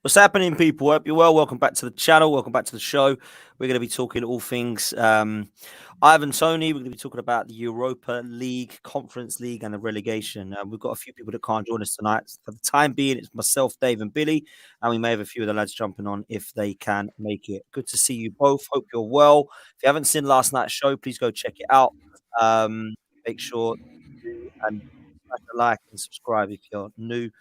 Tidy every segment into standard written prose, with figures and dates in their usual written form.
What's happening, people? Hope you're well. Welcome back to the channel. Welcome back to the show. We're going to be talking all things Ivan Toney. We're going to be talking about the Europa League, Conference League, and the relegation. We've got a few people that can't join us tonight. For the time being, it's myself, Dave, and Billy, and we may have a few of the lads jumping on if they can make it. Good to see you both. Hope you're well. If you haven't seen last night's show, please go check it out. Make sure you do and smash a like and subscribe if you're new.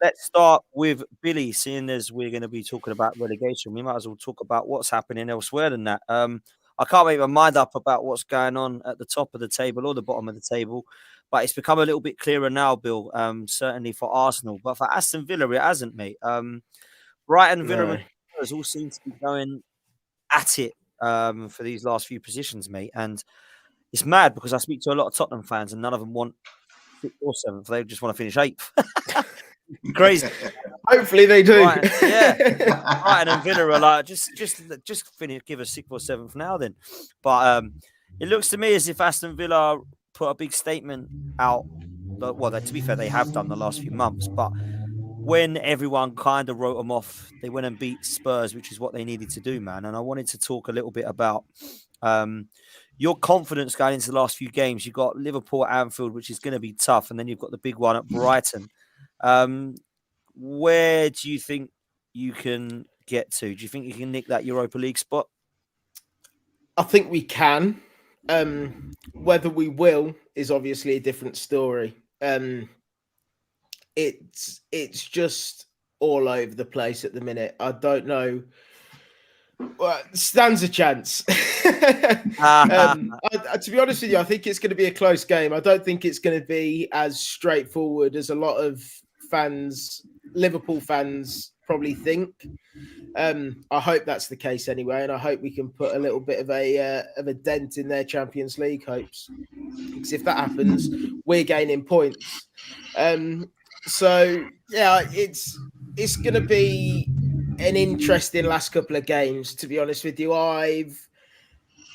Let's start with Billy, seeing as we're going to be talking about relegation. We might as well talk about what's happening elsewhere than that. I can't make my mind up about what's going on at the top of the table or the bottom of the table, but it's become a little bit clearer now, Bill, certainly for Arsenal. But for Aston Villa, it hasn't, mate. Brighton, Villa, and Spurs all seem to be going at it for these last few positions, mate. And it's mad because I speak to a lot of Tottenham fans and none of them want 6th or 7th. They just want to finish 8th. Crazy. Hopefully they do. Brighton, yeah. Brighton and Villa are like, just finish, give us 6th or 7th now then. But it looks to me as if Aston Villa put a big statement out. Well, to be fair, they have done the last few months, but when everyone kind of wrote them off, they went and beat Spurs, which is what they needed to do, man. And I wanted to talk a little bit about your confidence going into the last few games. You've got Liverpool at Anfield, which is going to be tough, and then you've got the big one at Brighton. Where do you think you can get to? Do you think you can nick that Europa League spot? I think we can. Whether we will is obviously a different story. It's just all over the place at the minute. I don't know. Well, stands a chance. To be honest with you, I think it's going to be a close game. I don't think it's going to be as straightforward as a lot of fans, Liverpool fans, probably think. I hope that's the case anyway, and I hope we can put a little bit of a dent in their Champions League hopes. Because if that happens, we're gaining points. So yeah, it's going to be an interesting last couple of games, to be honest with you. I've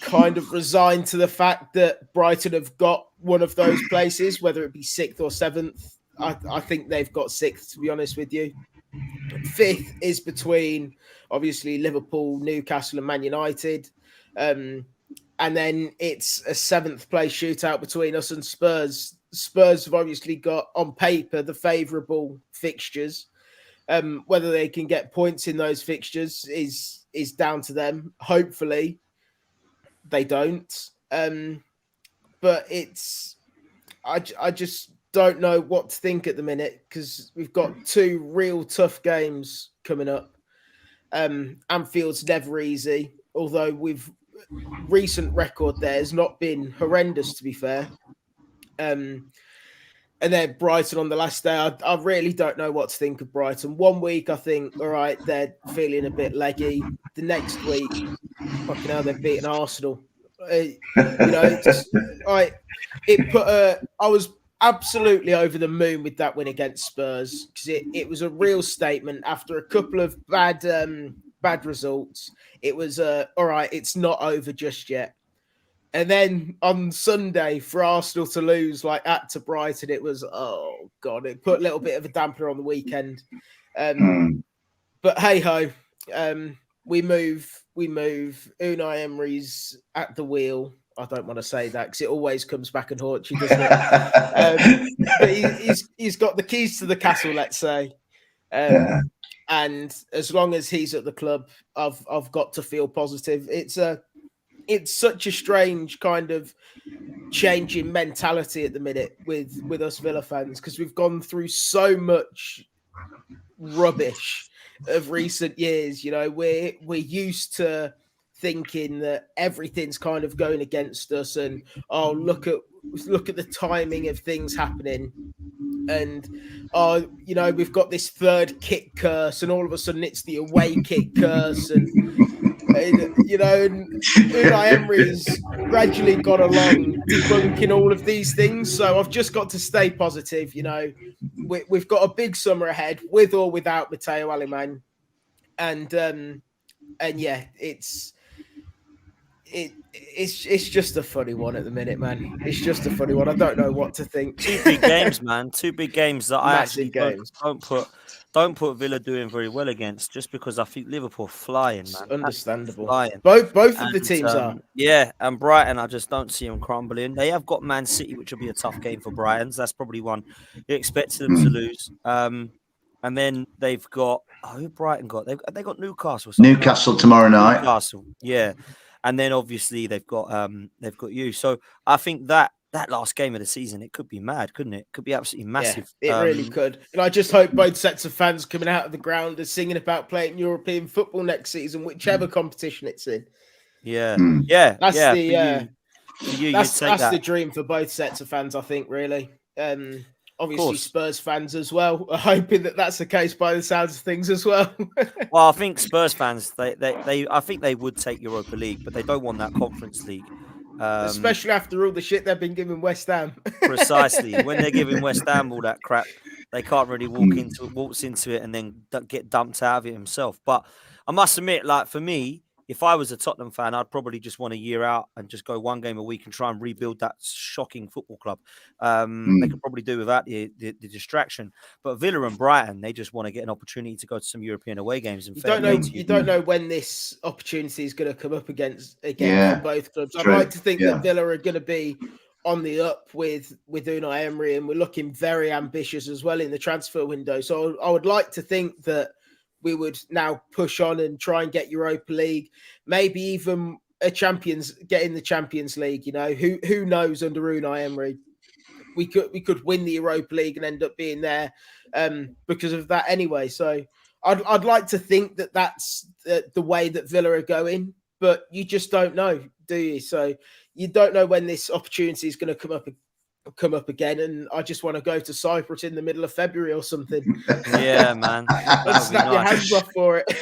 kind of resigned to the fact that Brighton have got one of those places, whether it be 6th or 7th. I think they've got 6th, to be honest with you. 5th is between, obviously, Liverpool, Newcastle and Man United. And then it's a 7th place shootout between us and Spurs. Spurs have obviously got, on paper, the favourable fixtures. Whether they can get points in those fixtures is down to them. Hopefully, they don't. But I just don't know what to think at the minute because we've got 2 real tough games coming up. Anfield's never easy, although with recent record there has not been horrendous, to be fair. And then Brighton on the last day, I really don't know what to think of Brighton. One week, I think, all right, they're feeling a bit leggy. The next week, fucking hell, they're beating Arsenal. I was absolutely over the moon with that win against Spurs because it was a real statement after a couple of bad results. It was, all right, it's not over just yet. And then on Sunday, for Arsenal to lose like to Brighton, it was, oh, God, it put a little bit of a dampener on the weekend. But hey-ho, we move. Unai Emery's at the wheel. I don't want to say that because it always comes back and haunts you, doesn't it? But he's got the keys to the castle, let's say. And as long as he's at the club, I've got to feel positive. It's such a strange kind of change in mentality at the minute with us Villa fans because we've gone through so much rubbish of recent years. You know, we're used to thinking that everything's kind of going against us and look at the timing of things happening. And we've got this third kick curse, and all of a sudden it's the away kick curse, and Unai Emery's gradually got along debunking all of these things. So I've just got to stay positive. You know, we've got a big summer ahead, with or without Matteo Alemany, and yeah, it's just a funny one at the minute, man. It's just a funny one. I don't know what to think. Two big games, man. Two big games that I actually Massive games. don't put Villa doing very well against, just because I think Liverpool flying, It's man. understandable. Flying. Both of the And teams are. yeah, and Brighton, I just don't see them crumbling. They have got Man City, which will be a tough game for Brighton's. That's probably one you expected them to lose. And then they've got who Brighton got? They got Newcastle. Newcastle tomorrow night. Newcastle, yeah. And then obviously they've got you. So I think that last game of the season, it could be mad, couldn't it? Could be absolutely massive. Yeah, it really could. And I just hope both sets of fans coming out of the ground are singing about playing European football next season, whichever competition it's in. Yeah, That's that's the dream for both sets of fans, I think. Really, obviously Spurs fans as well are hoping that that's the case by the sounds of things as well. Well, I think Spurs fans I think they would take Europa League, but they don't want that Conference League. Especially after all the shit they've been giving West Ham. Precisely. When they're giving West Ham all that crap, they can't really waltz into it and then get dumped out of it himself. But I must admit, like for me, if I was a Tottenham fan, I'd probably just want a year out and just go one game a week and try and rebuild that shocking football club. They could probably do without the distraction. But Villa and Brighton, they just want to get an opportunity to go to some European away games. And you don't know when this opportunity is going to come up again for both clubs. I'd like to think that Villa are going to be on the up with Unai Emery, and we're looking very ambitious as well in the transfer window. So I would like to think that we would now push on and try and get Europa League, maybe even get in the Champions League. You know, who knows under Unai Emery, we could win the Europa League and end up being there because of that anyway. So I'd like to think that that's the way that Villa are going, but you just don't know, do you? So you don't know when this opportunity is going to come up again, and I just want to go to Cyprus in the middle of February or something. Yeah, man. Let's snap your hands off for it.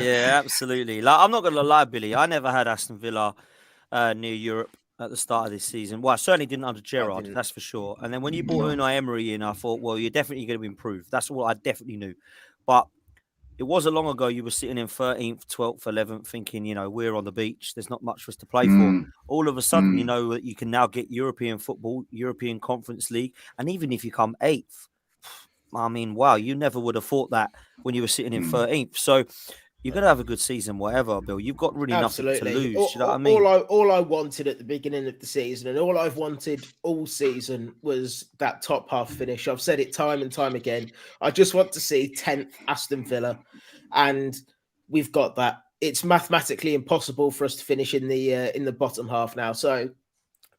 Yeah, absolutely. Like, I'm not going to lie, Billy. I never had Aston Villa near Europe at the start of this season. Well, I certainly didn't under Gerrard, that's for sure. And then when you brought Unai Emery in, I thought, well, you're definitely going to improve. That's all I definitely knew. But it wasn't long ago you were sitting in 13th, 12th, 11th thinking, you know, we're on the beach. There's not much for us to play for. All of a sudden, you know, that you can now get European football, European Conference League. And even if you come 8th, I mean, wow, you never would have thought that when you were sitting in 13th. So you're going to have a good season, whatever, Bill. You've got really nothing to lose. You know what I mean? All I wanted at the beginning of the season, and all I've wanted all season, was that top half finish. I've said it time and time again. I just want to see 10th Aston Villa, and we've got that. It's mathematically impossible for us to finish in the bottom half now. So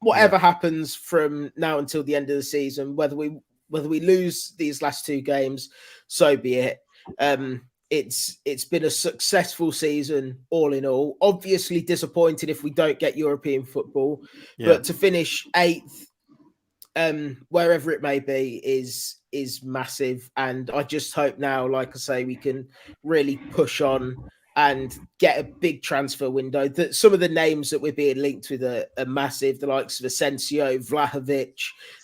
whatever happens from now until the end of the season, whether we lose these last two games, so be it. It's been a successful season all in all. Obviously disappointed if we don't get European football, but to finish 8th, wherever it may be, is massive. And I just hope now, like I say, we can really push on and get a big transfer window. That some of the names that we're being linked with are massive. The likes of Asensio, Vlahovic,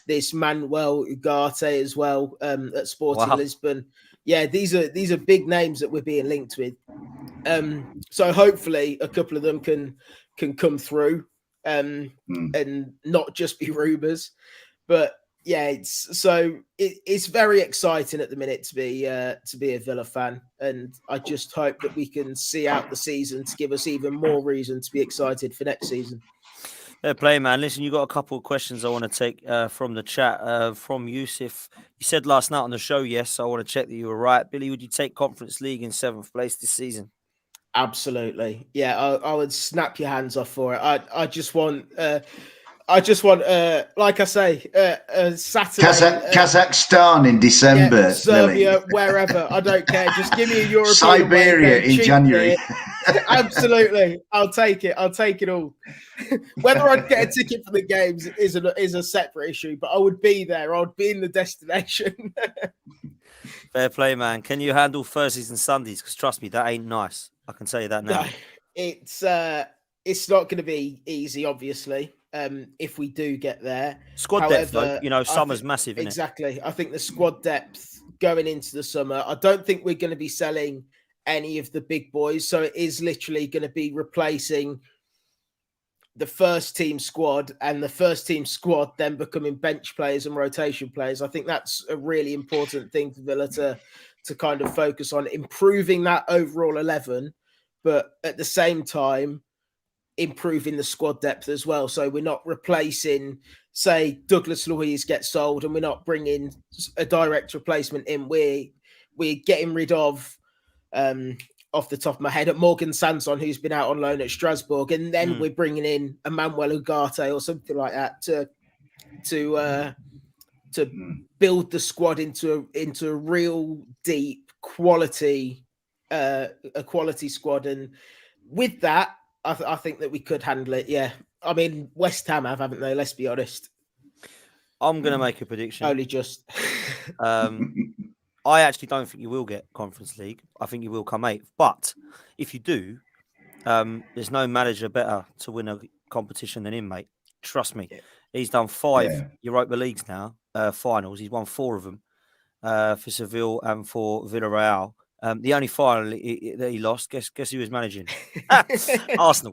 this Manuel Ugarte as well at Sporting Lisbon. Yeah, these are big names that we're being linked with. So hopefully a couple of them can come through and not just be rumours. But yeah, it's very exciting at the minute to be a Villa fan, and I just hope that we can see out the season to give us even more reason to be excited for next season. Fair play, man. Listen, you got a couple of questions I want to take from the chat. From Yusuf, you said last night on the show, yes. I want to check that you were right. Billy, would you take Conference League in 7th place this season? Absolutely, yeah. I would snap your hands off for it. I just want, like I say, Saturday, Kazakhstan in December, Serbia, wherever. I don't care. Just give me a European Siberia in January. Absolutely, I'll take it. I'll take it all. Whether I'd get a ticket for the games is a separate issue, but I would be there. I would be in the destination. Fair play, man. Can you handle Thursdays and Sundays? Because trust me, that ain't nice. I can tell you that now. No, it's not going to be easy, obviously. If we do get there, squad depth, though, you know, summer's massive. Exactly. I think the squad depth going into the summer. I don't think we're going to be selling any of the big boys. So it is literally going to be replacing the first team squad, and the first team squad then becoming bench players and rotation players. I think that's a really important thing for Villa to kind of focus on, improving that overall 11, but at the same time, improving the squad depth as well. So we're not replacing, say, Douglas Luiz gets sold and we're not bringing a direct replacement in. We're getting rid of, off the top of my head, at Morgan Sanson, who's been out on loan at Strasbourg, and then we're bringing in Emmanuel Ugarte or something like that to build the squad into a real deep quality squad. And with that, I think that we could handle it. Yeah, I mean, West Ham haven't they? Let's be honest. I'm going to make a prediction. Only just. I actually don't think you will get Conference League. I think you will come 8th. But if you do, there's no manager better to win a competition than him, mate. Trust me. Yeah. He's done 5 Europa Leagues now, finals. He's won 4 of them for Seville and for Villarreal. The only final that he lost, guess who was managing? Arsenal.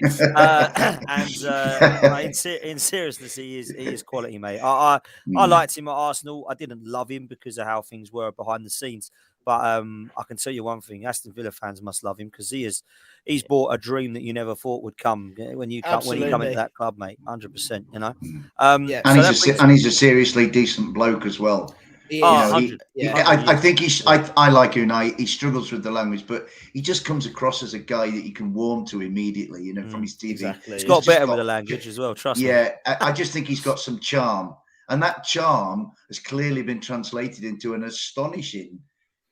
In seriousness, he is quality, mate. I liked him at Arsenal. I didn't love him because of how things were behind the scenes. But I can tell you one thing: Aston Villa fans must love him because he's bought a dream that you never thought would come when you come into that club, mate. 100%. You know. And he's a seriously decent bloke as well. I think I like Unai. He struggles with the language, but he just comes across as a guy that you can warm to immediately, you know, from his TV. Exactly. He's got better with the language as well, trust me. Yeah, I just think he's got some charm. And that charm has clearly been translated into an astonishing,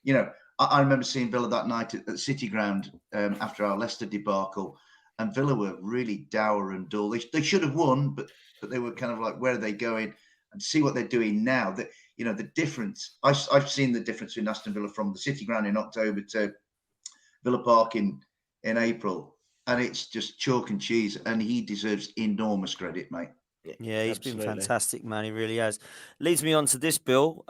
you know, I remember seeing Villa that night at City Ground after our Leicester debacle, and Villa were really dour and dull. They should have won, but they were kind of like, where are they going? And see what they're doing now. That, you know, the difference, I've seen the difference in Aston Villa from the City Ground in October to Villa Park in April. And it's just chalk and cheese. And he deserves enormous credit, mate. Yeah, he's been fantastic, man. He really has. Leads me on to this, Bill.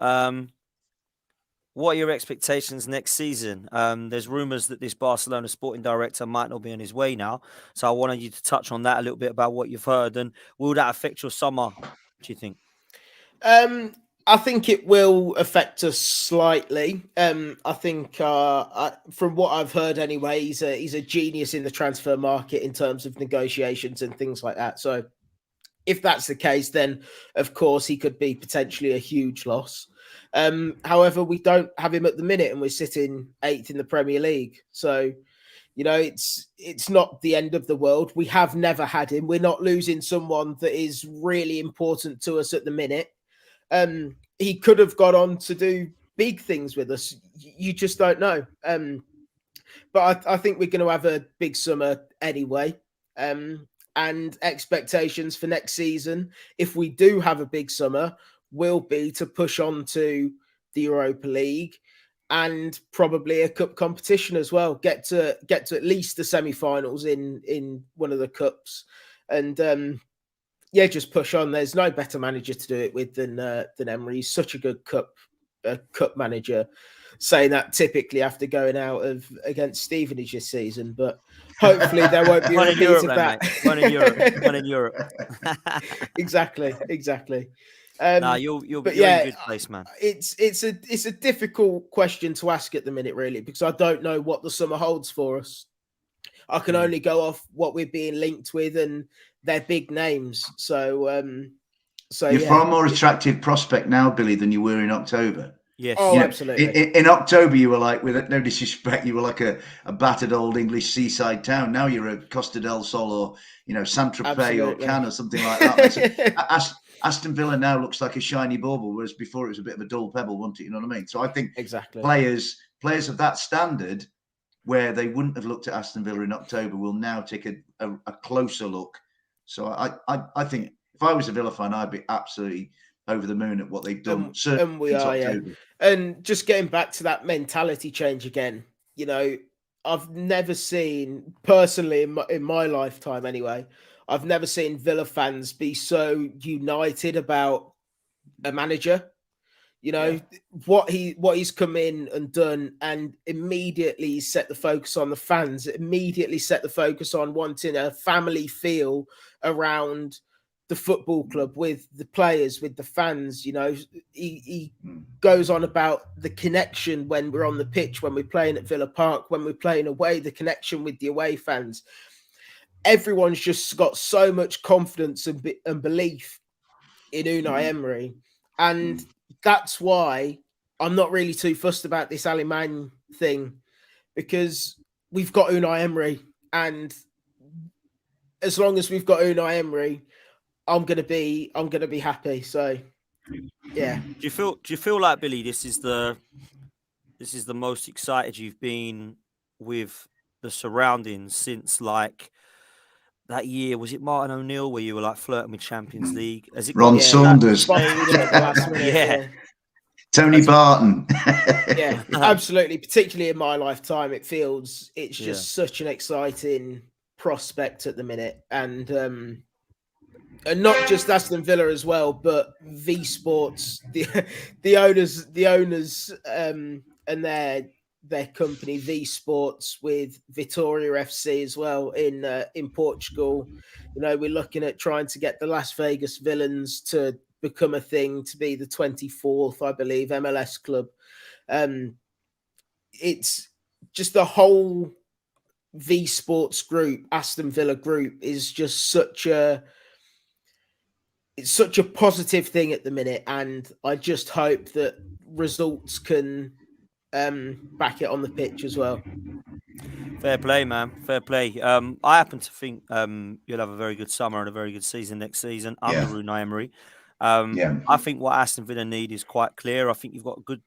What are your expectations next season? There's rumours that this Barcelona sporting director might not be on his way now. So I wanted you to touch on that a little bit about what you've heard. And will that affect your summer, do you think? I think it will affect us slightly. I think from what I've heard anyway, he's a genius in the transfer market in terms of negotiations and things like that. So if that's the case, then of course he could be potentially a huge loss. However, we don't have him at the minute and we're sitting 8th in the Premier League. So, you know, it's not the end of the world. We have never had him. We're not losing someone that is really important to us at the minute. He could have got on to do big things with us. You just don't know. But I think we're going to have a big summer anyway. And expectations for next season, if we do have a big summer, will be to push on to the Europa League and probably a cup competition as well. Get to at least the semi-finals in one of the cups, and just push on. There's no better manager to do it with than Emery. He's such a good cup manager. Saying that typically after going out against Stevenage this season, but hopefully there won't be a repeat of that. One in Europe. Exactly. You're in a good place, man. It's a difficult question to ask at the minute, really, because I don't know what the summer holds for us. I can only go off what we're being linked with, and they're big names. So you're far more attractive prospect now, Billy, than you were in October. Yes. Oh, absolutely. In October, you were like, with no disrespect, you were like a battered old English seaside town. Now you're a Costa del Sol or, you know, Saint-Tropez or Cannes or something like that. Aston Villa now looks like a shiny bauble, whereas before it was a bit of a dull pebble, wasn't it? You know what I mean? So I think players of that standard, where they wouldn't have looked at Aston Villa in October, will now take a closer look. So I think if I was a Villa fan, I'd be absolutely over the moon at what they've done. And we are, October. Yeah. And just getting back to that mentality change again, you know, I've never seen, personally in my lifetime anyway, I've never seen Villa fans be so united about a manager. You know, what he's come in and done, and immediately set the focus on the fans, immediately set the focus on wanting a family feel around the football club with the players, with the fans. You know, he goes on about the connection when we're on the pitch, when we're playing at Villa Park, when we're playing away, the connection with the away fans. Everyone's just got so much confidence and belief in Unai Emery. And that's why I'm not really too fussed about this Ali Man thing, because we've got Unai Emery, and as long as we've got Unai Emery, I'm gonna be happy. So yeah. Do you feel like, Billy, this is the most excited you've been with the surroundings since, like, that year? Was it Martin O'Neill where you were like flirting with Champions League? Has it Ron Saunders? Yeah. Tony Barton. Yeah, absolutely. Particularly in my lifetime, it's just such an exciting prospect at the minute, and not just Aston Villa as well, but V Sports, the owners, and their company V Sports with Vitória FC as well in Portugal. You know, we're looking at trying to get the Las Vegas Villains to become a thing, to be the 24th, I believe, MLS club. It's just the whole V Sports group, Aston Villa group, is just such a positive thing at the minute, and I just hope that results can back it on the pitch as well. Fair play, man. Fair play. I happen to think you'll have a very good summer and a very good season next season under Unai Emery. I think what Aston Villa need is quite clear. I think you've got a good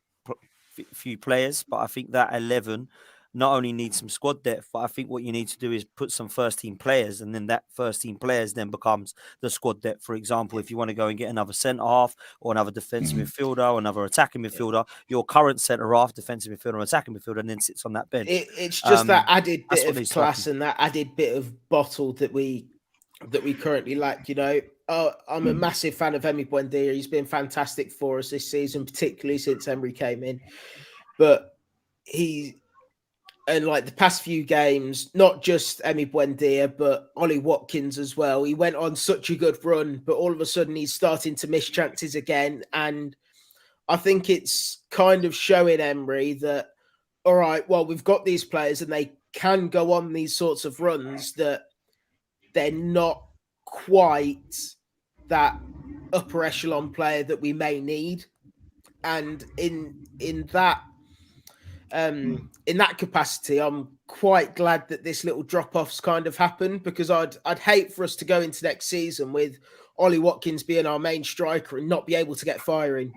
few players, but I think that 11 not only needs some squad depth, but I think what you need to do is put some first team players, and then that first team players then becomes the squad depth. For example, if you want to go and get another centre half or another defensive midfielder or another attacking midfielder, your current centre half, defensive midfielder, or attacking midfielder, and then sits on that bench. It's just that added bit of class and that added bit of bottle that we currently lack. You know, I'm a massive fan of Emi Buendia. He's been fantastic for us this season, particularly since Emery came in. But and like the past few games, not just Emi Buendia, but Ollie Watkins as well. He went on such a good run, but all of a sudden he's starting to miss chances again. And I think it's kind of showing Emery that, all right, well, we've got these players and they can go on these sorts of runs, that they're not quite that upper echelon player that we may need. And in that capacity, I'm quite glad that this little drop-off's kind of happened, because I'd hate for us to go into next season with Ollie Watkins being our main striker and not be able to get firing.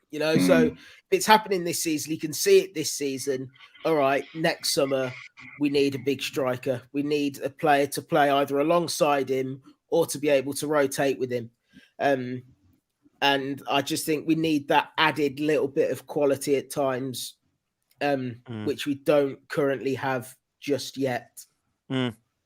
You know, so if it's happening this season, you can see it this season. All right, next summer we need a big striker. We need a player to play either alongside him or to be able to rotate with him. And I just think we need that added little bit of quality at times, which we don't currently have just yet.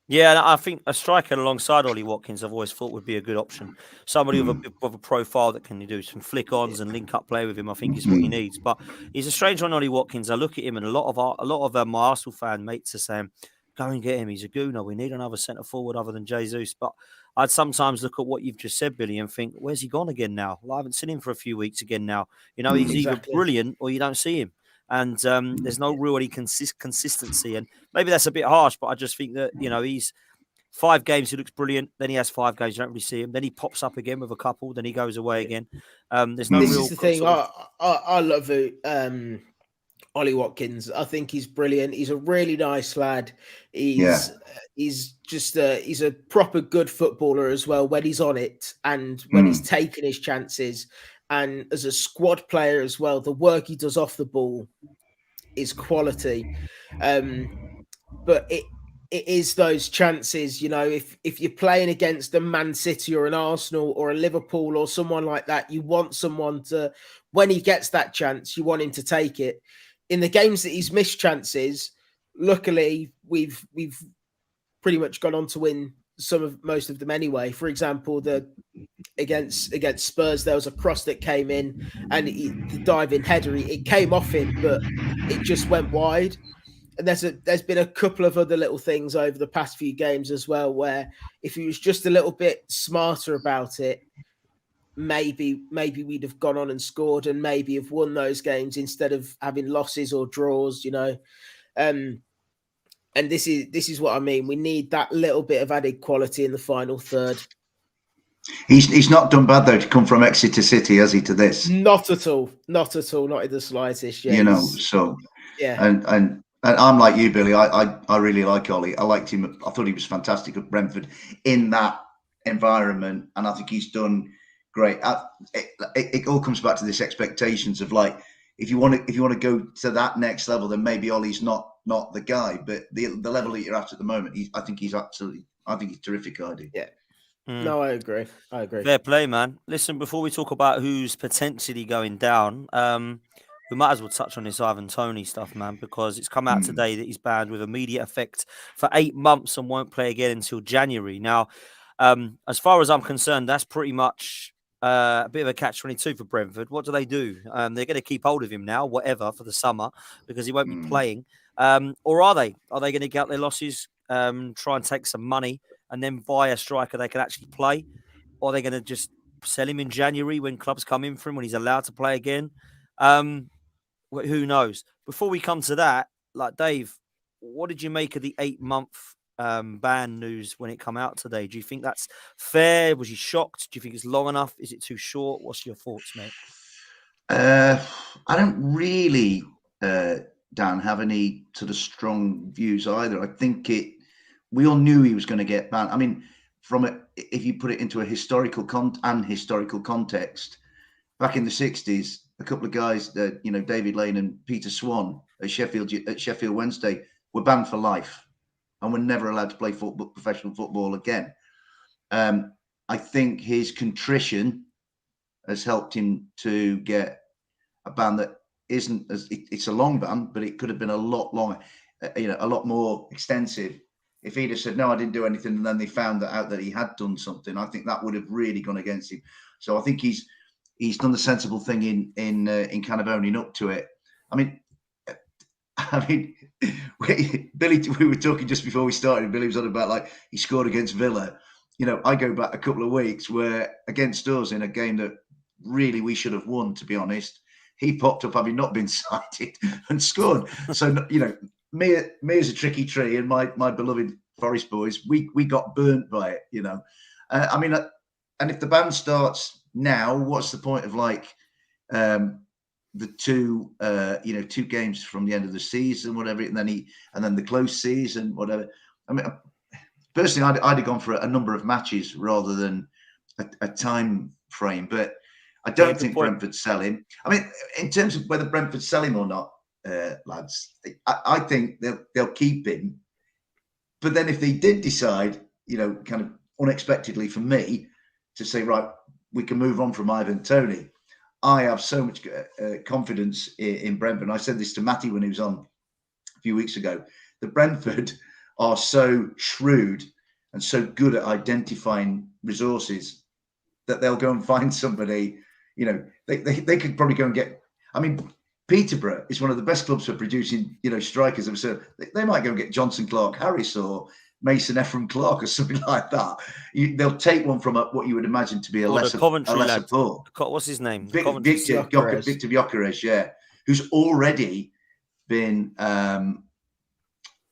Yeah, I think a striker alongside Ollie Watkins, I've always thought would be a good option. Somebody with a profile that can do some flick-ons and link-up play with him, I think is what he needs. But he's a strange one, Ollie Watkins. I look at him, and a lot of my Arsenal fan mates are saying, "Go and get him. He's a gooner. We need another centre forward other than Jesus." But I'd sometimes look at what you've just said, Billy, and think, "Where's he gone again now? Well, I haven't seen him for a few weeks again now. You know, he's either brilliant or you don't see him." And there's no really consistency. And maybe that's a bit harsh, but I just think that, you know, he's 5 games, he looks brilliant. Then he has 5 games, you don't really see him. Then he pops up again with a couple. Then he goes away again. There's no this real... is the thing. I love Ollie Watkins. I think he's brilliant. He's a really nice lad. He's a proper good footballer as well when he's on it and when he's taking his chances. And as a squad player as well, the work he does off the ball is quality. But it is those chances, you know, if you're playing against a Man City or an Arsenal or a Liverpool or someone like that, you want someone to, when he gets that chance, you want him to take it. In the games that he's missed chances, luckily we've pretty much gone on to win most of them anyway. For example, against Spurs, there was a cross that came in, and the diving header, it came off him, but it just went wide. And there's been a couple of other little things over the past few games as well, where if he was just a little bit smarter about it, maybe we'd have gone on and scored, and maybe have won those games instead of having losses or draws, you know. And this is what I mean. We need that little bit of added quality in the final third. He's not done bad though to come from Exeter City, has he? To this, not at all, not in the slightest. Yeah, you know. So yeah, and I'm like you, Billy. I really like Ollie. I liked him. I thought he was fantastic at Brentford in that environment, and I think he's done great. It all comes back to this expectations of like, if you want to go to that next level, then maybe Ollie's not the guy. But the level that you're at the moment, I think he's terrific, Idie. Yeah. No, I agree. Fair play, man. Listen, before we talk about who's potentially going down, we might as well touch on this Ivan Toney stuff, man, because it's come out today that he's banned with immediate effect for 8 months and won't play again until January. Now, as far as I'm concerned, that's pretty much a bit of a catch-22 for Brentford. What do? They're going to keep hold of him now, whatever, for the summer, because he won't be playing. Or are they? Are they going to get their losses, try and take some money, and then buy a striker they can actually play? Or are they going to just sell him in January when clubs come in for him, when he's allowed to play again? Who knows? Before we come to that, like, Dave, what did you make of the 8-month ban news when it come out today? Do you think that's fair? Was you shocked? Do you think it's long enough? Is it too short? What's your thoughts, mate? I don't really, Dan, have any sort of strong views either. I think we all knew he was going to get banned. I mean, if you put it into a historical context, back in the 60s, a couple of guys, David Lane and Peter Swan at Sheffield Wednesday, were banned for life and were never allowed to play professional football again. I think his contrition has helped him to get a ban that isn't it's a long ban, but it could have been a lot longer, a lot more extensive. If he'd have said, no, I didn't do anything, and then they found out that he had done something, I think that would have really gone against him. So I think he's done the sensible thing in kind of owning up to it. I mean, Billy, we were talking just before we started. Billy was on about, like, he scored against Villa. I go back a couple of weeks where against us in a game that really we should have won, to be honest, he popped up having not been cited and scored. So, me as a tricky tree and my beloved Forest boys, we got burnt by it, I mean, and if the ban starts now, what's the point of the two games from the end of the season, whatever, and then the close season, whatever. I mean, personally, I'd have gone for a number of matches rather than a time frame, but I don't think Brentford sell him. I mean, in terms of whether Brentford sell him or not, lads, I think they'll keep him. But then if they did decide, kind of unexpectedly for me, to say, right, we can move on from Ivan Toney, I have so much confidence in Brentford. And I said this to Matty when he was on a few weeks ago. The Brentford are so shrewd and so good at identifying resources that they'll go and find somebody. They could probably go and get. I mean, Peterborough is one of the best clubs for producing, strikers. So they might go and get Johnson Clark-Harris or Mason Ephraim Clark or something like that. They'll take one from what you would imagine to be a lesser poor. What's his name? Victor Gyökeres, yeah, who's already been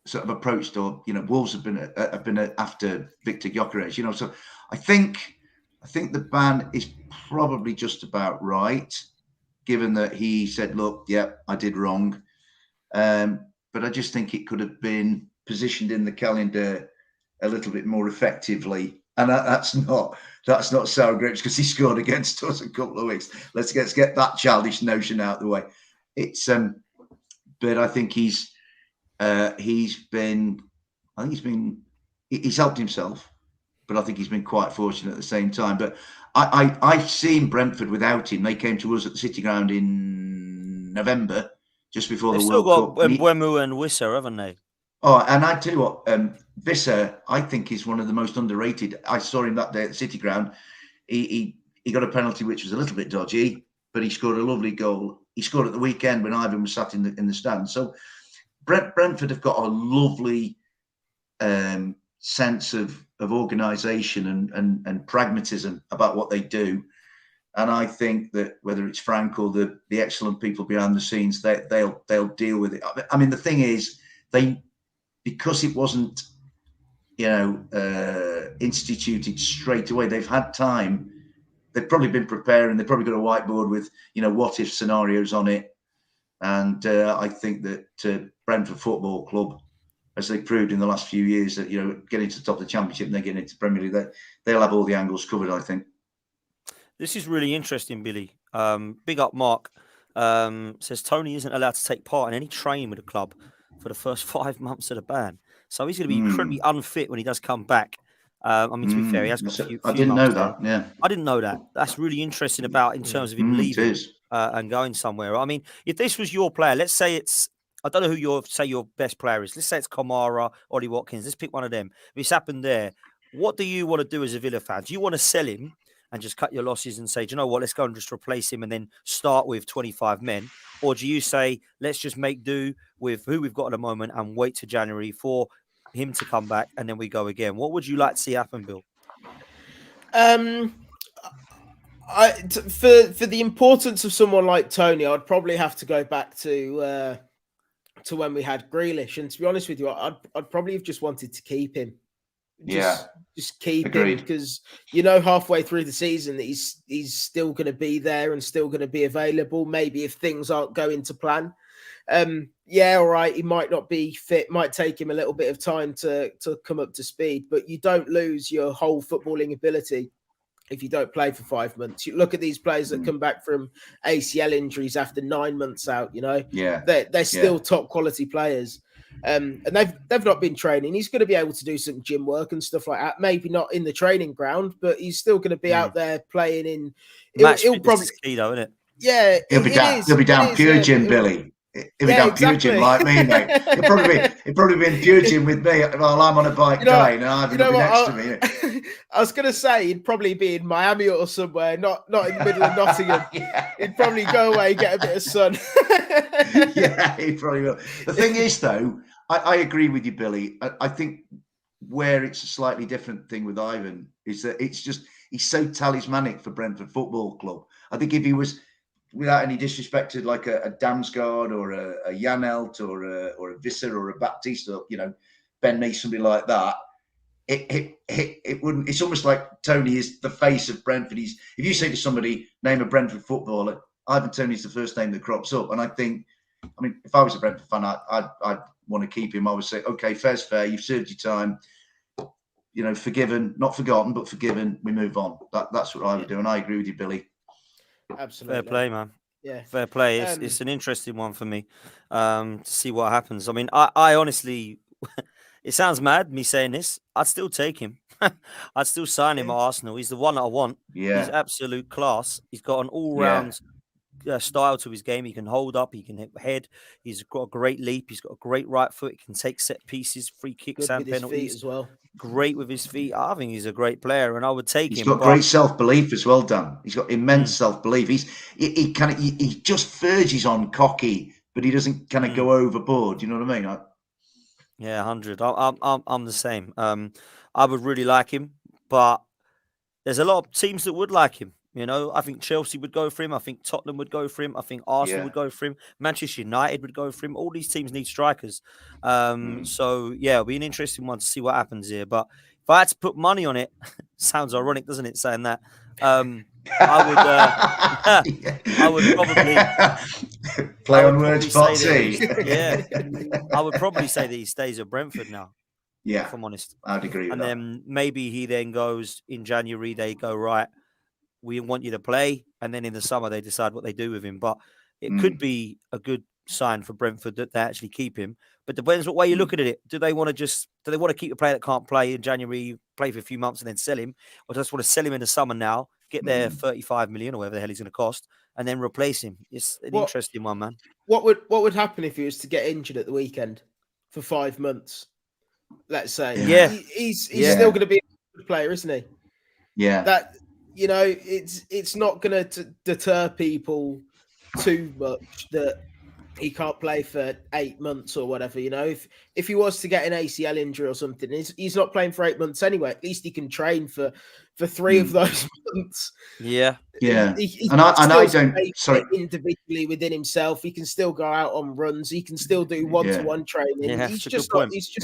sort of approached, or Wolves have been after Victor Gyökeres. So I think the ban is probably just about right, given that he said, look, yeah, I did wrong. But I just think it could have been positioned in the calendar a little bit more effectively. And that's not sour grapes, because he scored against us a couple of weeks. Let's get that childish notion out of the way. But I think he's helped himself, but I think he's been quite fortunate at the same time. But I've seen Brentford without him. They came to us at the City Ground in November, just before the World Cup. They've still got Mbeumo and Wissa, haven't they? Oh, and I tell you what, Visser, I think is one of the most underrated. I saw him that day at the City Ground. He got a penalty which was a little bit dodgy, but he scored a lovely goal. He scored at the weekend when Ivan was sat in the stand. So Brentford have got a lovely sense of organisation and pragmatism about what they do. And I think that whether it's Frank or the excellent people behind the scenes, they'll deal with it. I mean, the thing is, because it wasn't, instituted straight away, they've had time. They've probably been preparing. They've probably got a whiteboard with, what if scenarios on it. And I think that Brentford Football Club, as they've proved in the last few years, that, getting to the top of the Championship and they're getting into the Premier League, they'll have all the angles covered, I think. This is really interesting, Billy. Big up Mark. Says Toney isn't allowed to take part in any training with the club for the first 5 months of the ban. So he's going to be incredibly unfit when he does come back. To be fair, he has got a few I didn't months know that. there. Yeah, I didn't know that. That's really interesting about in terms of him leaving and going somewhere. I mean, if this was your player, let's say I don't know who your best player is. Let's say it's Kamara, Ollie Watkins. Let's pick one of them. If it's happened there, what do you want to do as a Villa fan? Do you want to sell him and just cut your losses and say, do you know what, let's go and just replace him and then start with 25 men? Or do you say, let's just make do with who we've got at the moment and wait to January for him to come back and then we go again? What would you like to see happen, Bill? For the importance of someone like Toney, I'd probably have to go back to when we had Grealish. And to be honest with you, I'd probably have just wanted to keep him. Just keep him, because halfway through the season that he's still going to be there and still going to be available. Maybe if things aren't going to plan, all right, he might not be fit, might take him a little bit of time to come up to speed, but you don't lose your whole footballing ability if you don't play for 5 months. You look at these players that come back from ACL injuries after 9 months out, they're still top quality players. And they've not been training. He's going to be able to do some gym work and stuff like that. Maybe not in the training ground, but he's still going to be out there playing in. He'll probably key, though, isn't it? Yeah, he'll be down pure gym, Billy. He'll be down pure gym like me, mate. He'll probably be in pure gym with me while I'm on a bike dying, and I'll be next to me. I was going to say he'd probably be in Miami or somewhere, not in the middle of Nottingham. He'd probably go away, get a bit of sun. Yeah, he probably will. The thing is, though, I agree with you, Billy. I think where it's a slightly different thing with Ivan is that he's so talismanic for Brentford Football Club. I think if he was, without any disrespect to like a Damsgaard or a Janelt or a Visser or a Baptiste, Ben Mee, somebody like that, it wouldn't. It's almost like Toney is the face of Brentford. If you say to somebody, name a Brentford footballer, Ivan Toney is the first name that crops up. And I think, if I was a Brentford fan, I'd want to keep him. I would say, okay, fair's fair. You've served your time. Forgiven, not forgotten, but forgiven. We move on. That's what I would do. And I agree with you, Billy. Absolutely. Fair play, man. Yeah. Fair play. It's an interesting one for me to see what happens. I honestly, it sounds mad me saying this. I'd still take him. I'd still sign him at Arsenal. He's the one that I want. Yeah. He's absolute class. He's got an all-round style to his game. He can hold up. He can hit head. He's got a great leap. He's got a great right foot. He can take set pieces, free kicks, and penalties as well. Great with his feet. I think he's a great player, and I would take him. He's got great self-belief as well, Dan. He's got immense self-belief. He just verges on cocky, but he doesn't kind of go overboard. You know what I mean? Yeah, 100. I'm the same. I would really like him, but there's a lot of teams that would like him. I think Chelsea would go for him. I think Tottenham would go for him. I think Arsenal would go for him. Manchester United would go for him. All these teams need strikers. So, it'll be an interesting one to see what happens here. But if I had to put money on it, sounds ironic, doesn't it, saying that? I would probably... Play on words, Foxy. I would probably say that he stays at Brentford now. Yeah, if I'm honest. I'd agree with that. And then maybe he then goes in January, they go, right, we want you to play. And then in the summer, they decide what they do with him. But it could be a good sign for Brentford that they actually keep him. But depends what way you're looking at it. Do they want to keep a player that can't play in January, play for a few months and then sell him? Or just want to sell him in the summer now, get their 35 million or whatever the hell he's going to cost, and then replace him? It's an interesting one, man. What would happen if he was to get injured at the weekend? for 5 months, let's say. Yeah. He's still going to be a good player, isn't he? Yeah. That, it's not going to deter people too much that he can't play for 8 months or whatever. If he was to get an ACL injury or something, he's not playing for 8 months anyway. At least he can train for 3 of those months. Yeah. He and I don't. Sorry. Individually within himself, he can still go out on runs. He can still do one-to-one training. Yeah, he's just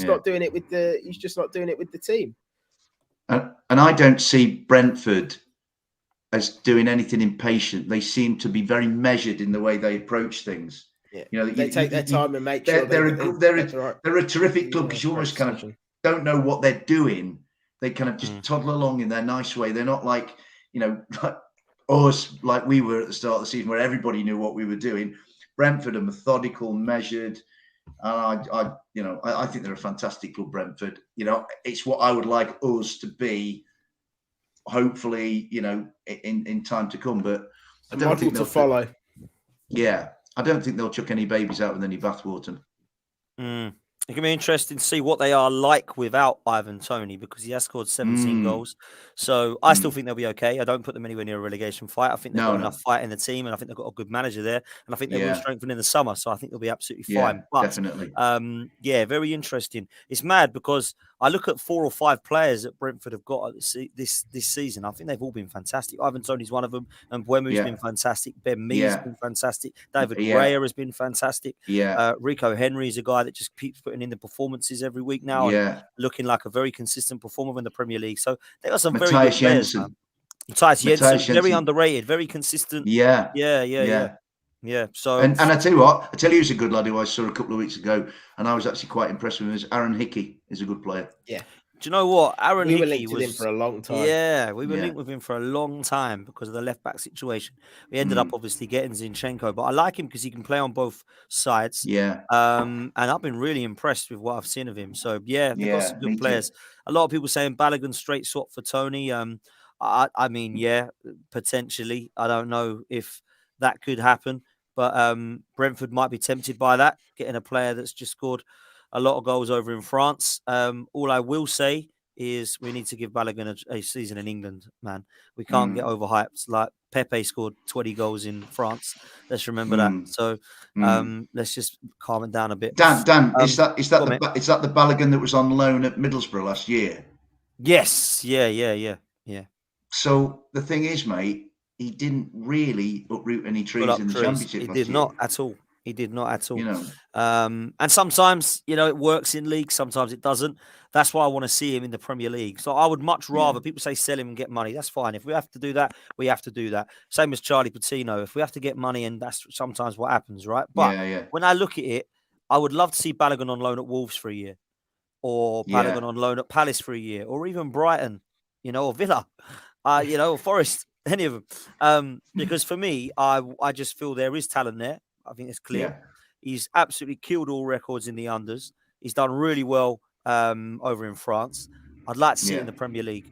not doing it with the. He's just not doing it with the team. And I don't see Brentford as doing anything impatient. They seem to be very measured in the way they approach things. Yeah. They take their time and make sure they're a terrific club, because you almost kind of don't know what they're doing. They kind of just toddle along in their nice way. They're not like, like us, like we were at the start of the season, where everybody knew what we were doing. Brentford are methodical, measured. And I think they're a fantastic club, Brentford. It's what I would like us to be, hopefully, in time to come. But I don't think they'll follow. Yeah, I don't think they'll chuck any babies out with any bathwater. It can be interesting to see what they are like without Ivan Toney, because he has scored 17 goals. So I still think they'll be okay. I don't put them anywhere near a relegation fight. I think they've got enough fight in the team, and I think they've got a good manager there. And I think they will strengthen in the summer. So I think they'll be absolutely fine. But, definitely. Very interesting. It's mad because I look at 4 or 5 players that Brentford have got this season. I think they've all been fantastic. Ivan Toney's one of them, and Buemu's been fantastic. Ben Mee's been fantastic. David Raya has been fantastic. Rico Henry is a guy that just keeps putting in the performances every week now, and looking like a very consistent performer in the Premier League. So they got some very good players. Matthias Jensen, very underrated, very consistent. Yeah. So and I tell you who's a good lad who I saw a couple of weeks ago, and I was actually quite impressed with him. Is Aaron Hickey is a good player. Yeah. Do you know what? Aaron Hickey were linked with him for a long time. Yeah, we were linked with him for a long time because of the left back situation. We ended up obviously getting Zinchenko, but I like him because he can play on both sides. Yeah. And I've been really impressed with what I've seen of him. So they've got some good players. A lot of people saying Balogun straight swap for Toney. I mean, potentially. I don't know if that could happen, but Brentford might be tempted by that, getting a player that's just scored a lot of goals over in France. All I will say is we need to give Balogun a season in England, man. We can't get overhyped. Like Pepe scored 20 goals in France. Let's remember that. So let's just calm it down a bit. Dan, is that the Balogun that was on loan at Middlesbrough last year? Yes. Yeah. So the thing is, mate, he didn't really uproot any trees in the Championship. He did not at all. He did not at all. And sometimes, it works in leagues. Sometimes it doesn't. That's why I want to see him in the Premier League. So I would much rather people say sell him and get money. That's fine. If we have to do that, we have to do that. Same as Charlie Patino. If we have to get money, and that's sometimes what happens, right? But when I look at it, I would love to see Balogun on loan at Wolves for a year, or Balogun on loan at Palace for a year, or even Brighton, or Villa, or Forest, any of them. Because for me, I just feel there is talent there. I think it's clear. Yeah. He's absolutely killed all records in the unders. He's done really well over in France. I'd like to see it in the Premier League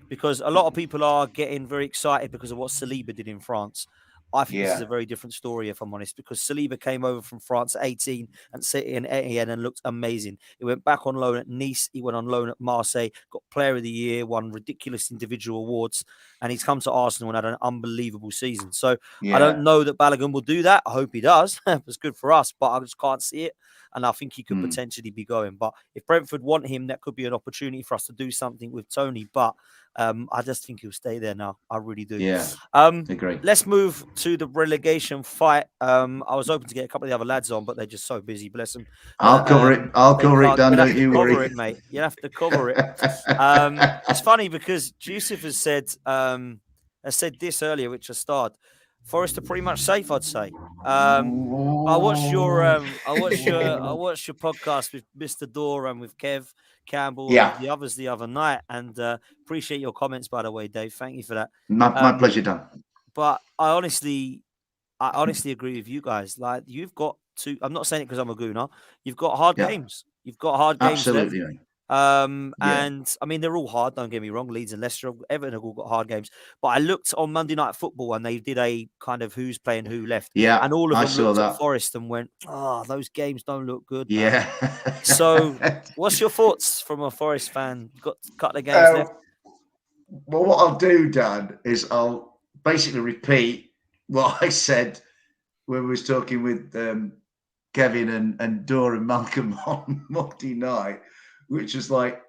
because a lot of people are getting very excited because of what Saliba did in France. I think this is a very different story, if I'm honest, because Saliba came over from France at 18 and City and Etienne and looked amazing. He went back on loan at Nice. He went on loan at Marseille, got Player of the Year, won ridiculous individual awards, and he's come to Arsenal and had an unbelievable season. So I don't know that Balogun will do that. I hope he does. It's good for us, but I just can't see it. And I think he could potentially be going. But if Brentford want him, that could be an opportunity for us to do something with Toney. But I just think he'll stay there now. I really do. Yeah. Agree. Let's move to the relegation fight. I was hoping to get a couple of the other lads on, but they're just so busy. Bless them. I'll cover it. I'll cover it, Dan. Don't you worry. Cover it, mate. You have to cover it. It's funny because Yusuf has said this earlier, which I started. Forest are pretty much safe, I'd say. I watched your podcast with Mr. Dore and with Kev Campbell and the others the other night, and appreciate your comments, by the way, Dave. Thank you for that. My pleasure, Dan. But I honestly agree with you guys. Like, you've got to. I'm not saying it because I'm a gooner. You've got hard games. You've got hard games. Absolutely. And I mean, they're all hard. Don't get me wrong. Leeds and Leicester, Everton have all got hard games. But I looked on Monday Night Football and they did a kind of who's playing who left. Yeah, And all of I them saw looked that. at Forest and went, "Oh, those games don't look good, man." Yeah. So, what's your thoughts from a Forest fan? You've got a couple of games left. Well, what I'll do, Dan, is I'll basically repeat what I said when we was talking with Kevin and Dora and Malcolm on Monday night, which was like,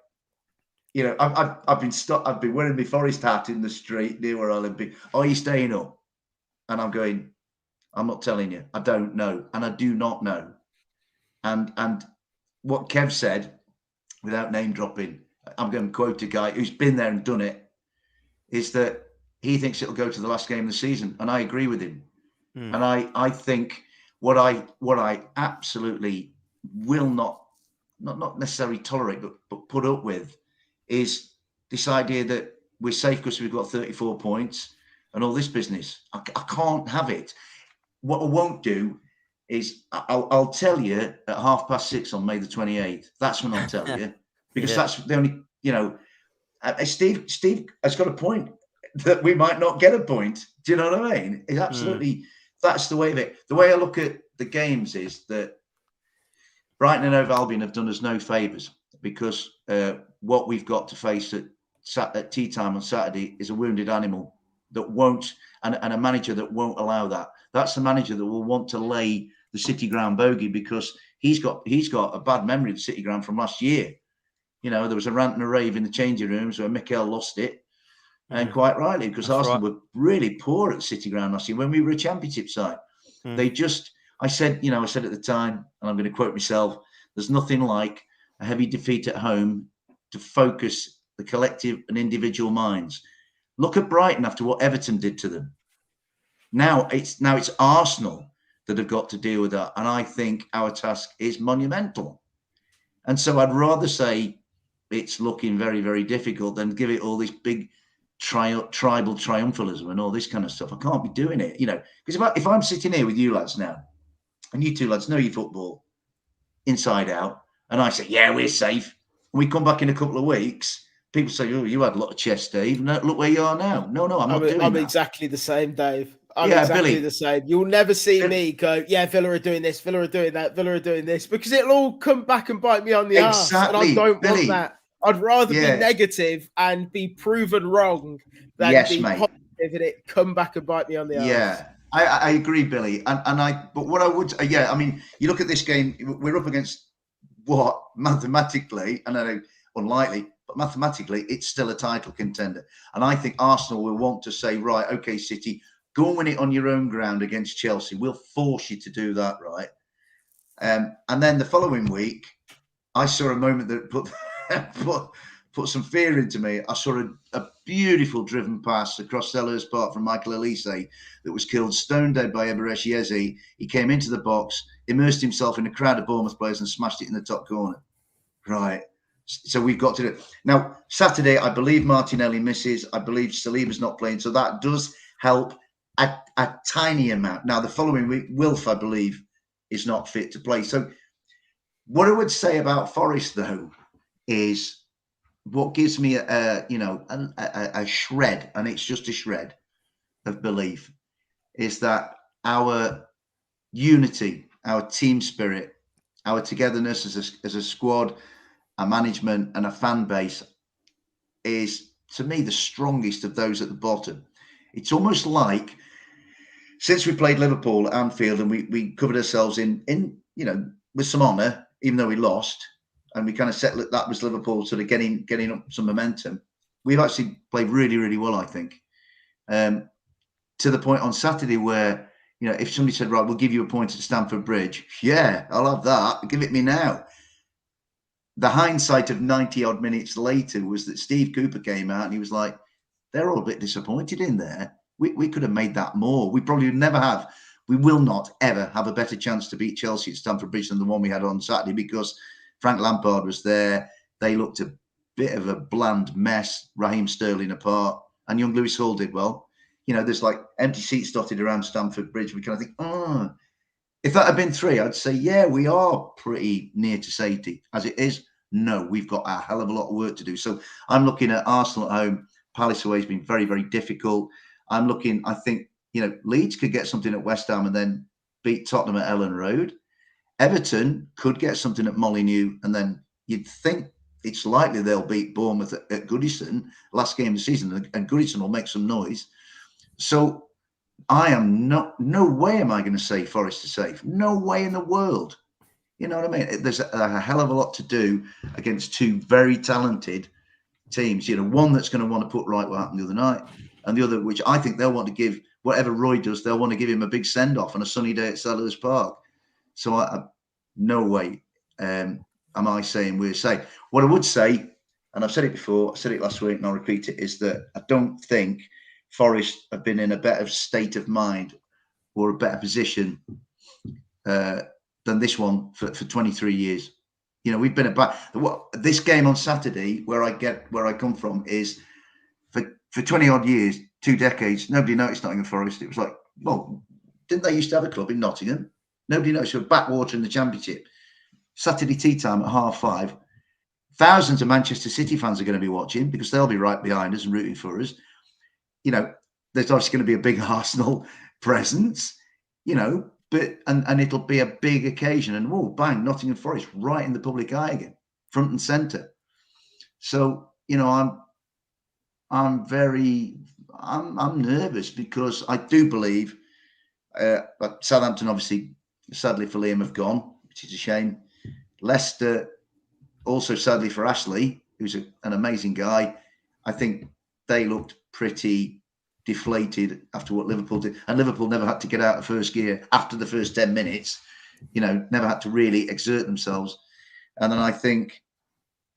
you know, I've been wearing my Forest hat in the street near where I live. Are you staying up? And I'm going, I'm not telling you. I don't know, and I do not know. And what Kev said, without name dropping, I'm going to quote a guy who's been there and done it, is that he thinks it'll go to the last game of the season, and I agree with him. And I think what I absolutely will not necessarily tolerate, but put up with, is this idea that we're safe because we've got 34 points and all this business. I can't have it. What I won't do is I'll tell you at 6:30 on May the 28th. That's when I'll tell you, because that's the only, you know, Steve has got a point that we might not get a point. Do you know what I mean? It's absolutely, that's the way of it. The way I look at the games is that Brighton and Hove Albion have done us no favours, because what we've got to face at tea time on Saturday is a wounded animal that won't, and a manager that won't allow that. That's the manager that will want to lay the City Ground bogey, because he's got a bad memory of the City Ground from last year. You know, there was a rant and a rave in the changing rooms where Mikel lost it, and quite rightly, because Arsenal were really poor at the City Ground last year when we were a Championship side. They just, I said at the time, and I'm going to quote myself, there's nothing like a heavy defeat at home to focus the collective and individual minds. Look at Brighton after what Everton did to them. Now it's Arsenal that have got to deal with that, and I think our task is monumental. And so I'd rather say it's looking very, very difficult than give it all this big tribal triumphalism and all this kind of stuff. I can't be doing it, you know, because if I'm sitting here with you lads now, and you two lads know your football inside out, and I say, yeah, we're safe, and we come back in a couple of weeks, people say, oh, you had a lot of chest, Dave. No, look where you are now. No, I'm not doing that. I'm exactly the same, Dave. I'm Yeah, exactly Billy. the same. You'll never see me go, yeah, Villa are doing this, Villa are doing that, Villa are doing this, because it'll all come back and bite me on the ass. And I don't want that. I'd rather be negative and be proven wrong than be positive and it come back and bite me on the ass. Yeah, I agree, Billy. But what I would, I mean, you look at this game, we're up against what mathematically, and I know unlikely, but mathematically, it's still a title contender. And I think Arsenal will want to say, right, okay, City, go and win it on your own ground against Chelsea. We'll force you to do that, right? And then the following week, I saw a moment that put some fear into me. I saw a beautiful driven pass across Selhurst Park from Michael Elise that was killed stone dead by Eberechi Eze. He came into the box, immersed himself in a crowd of Bournemouth players and smashed it in the top corner. Right. So we've got to do it. Now, Saturday, I believe Martinelli misses. I believe Saliba's not playing. So that does help a tiny amount. Now, the following week, Wilf, I believe, is not fit to play. So what I would say about Forest, though, is what gives me a shred, and it's just a shred of belief, is that our unity, our team spirit, our togetherness as a squad, a management and a fan base is, to me, the strongest of those at the bottom. It's almost like since we played Liverpool at Anfield and we covered ourselves in with some honour, even though we lost, and we kind of set that was Liverpool sort of getting up some momentum. We've actually played really, really well, I think, to the point on Saturday where, you know, if somebody said, right, we'll give you a point at Stamford Bridge, yeah, I'll have that. Give it me now. The hindsight of 90 odd minutes later was that Steve Cooper came out and he was like, they're all a bit disappointed in there. We could have made that more. We probably we will not ever have a better chance to beat Chelsea at Stamford Bridge than the one we had on Saturday, because Frank Lampard was there. They looked a bit of a bland mess, Raheem Sterling apart, and young Lewis Hall did well. You know, there's like empty seats dotted around Stamford Bridge. We kind of think, if that had been 3, I'd say, yeah, we are pretty near to safety. As it is, No, we've got a hell of a lot of work to do. So I'm looking at Arsenal at home. Palace away has been very, very difficult. I think, Leeds could get something at West Ham and then beat Tottenham at Ellen Road. Everton could get something at Molineux, and then you'd think it's likely they'll beat Bournemouth at Goodison, last game of the season, and Goodison will make some noise. So no way am I going to say Forest are safe. No way in the world. You know what I mean? There's a hell of a lot to do against two very talented teams. One that's going to want to put right what happened the other night, and the other, which I think they'll want to give, whatever Roy does, they'll want to give him a big send-off on a sunny day at Selhurst Park. So no way am I saying we're safe. What I would say, and I've said it before, I said it last week, and I'll repeat it, is that I don't think Forest have been in a better state of mind or a better position than this one for 23 years. We've been this game on Saturday, where I come from, is for 20 odd years, 2 decades, nobody noticed Nottingham Forest. It was like, well, didn't they used to have a club in Nottingham? Nobody noticed. We're backwater in the Championship. Saturday tea time at 5:30. Thousands of Manchester City fans are going to be watching, because they'll be right behind us and rooting for us. There's obviously going to be a big Arsenal presence, but and it'll be a big occasion. And bang, Nottingham Forest right in the public eye again, front and centre. So I'm nervous, because I do believe Southampton, obviously, sadly for Liam, have gone, which is a shame. Leicester, also sadly for Ashley, who's an amazing guy. I think they looked pretty deflated after what Liverpool did, and Liverpool never had to get out of first gear after the first 10 minutes. Never had to really exert themselves. And then I think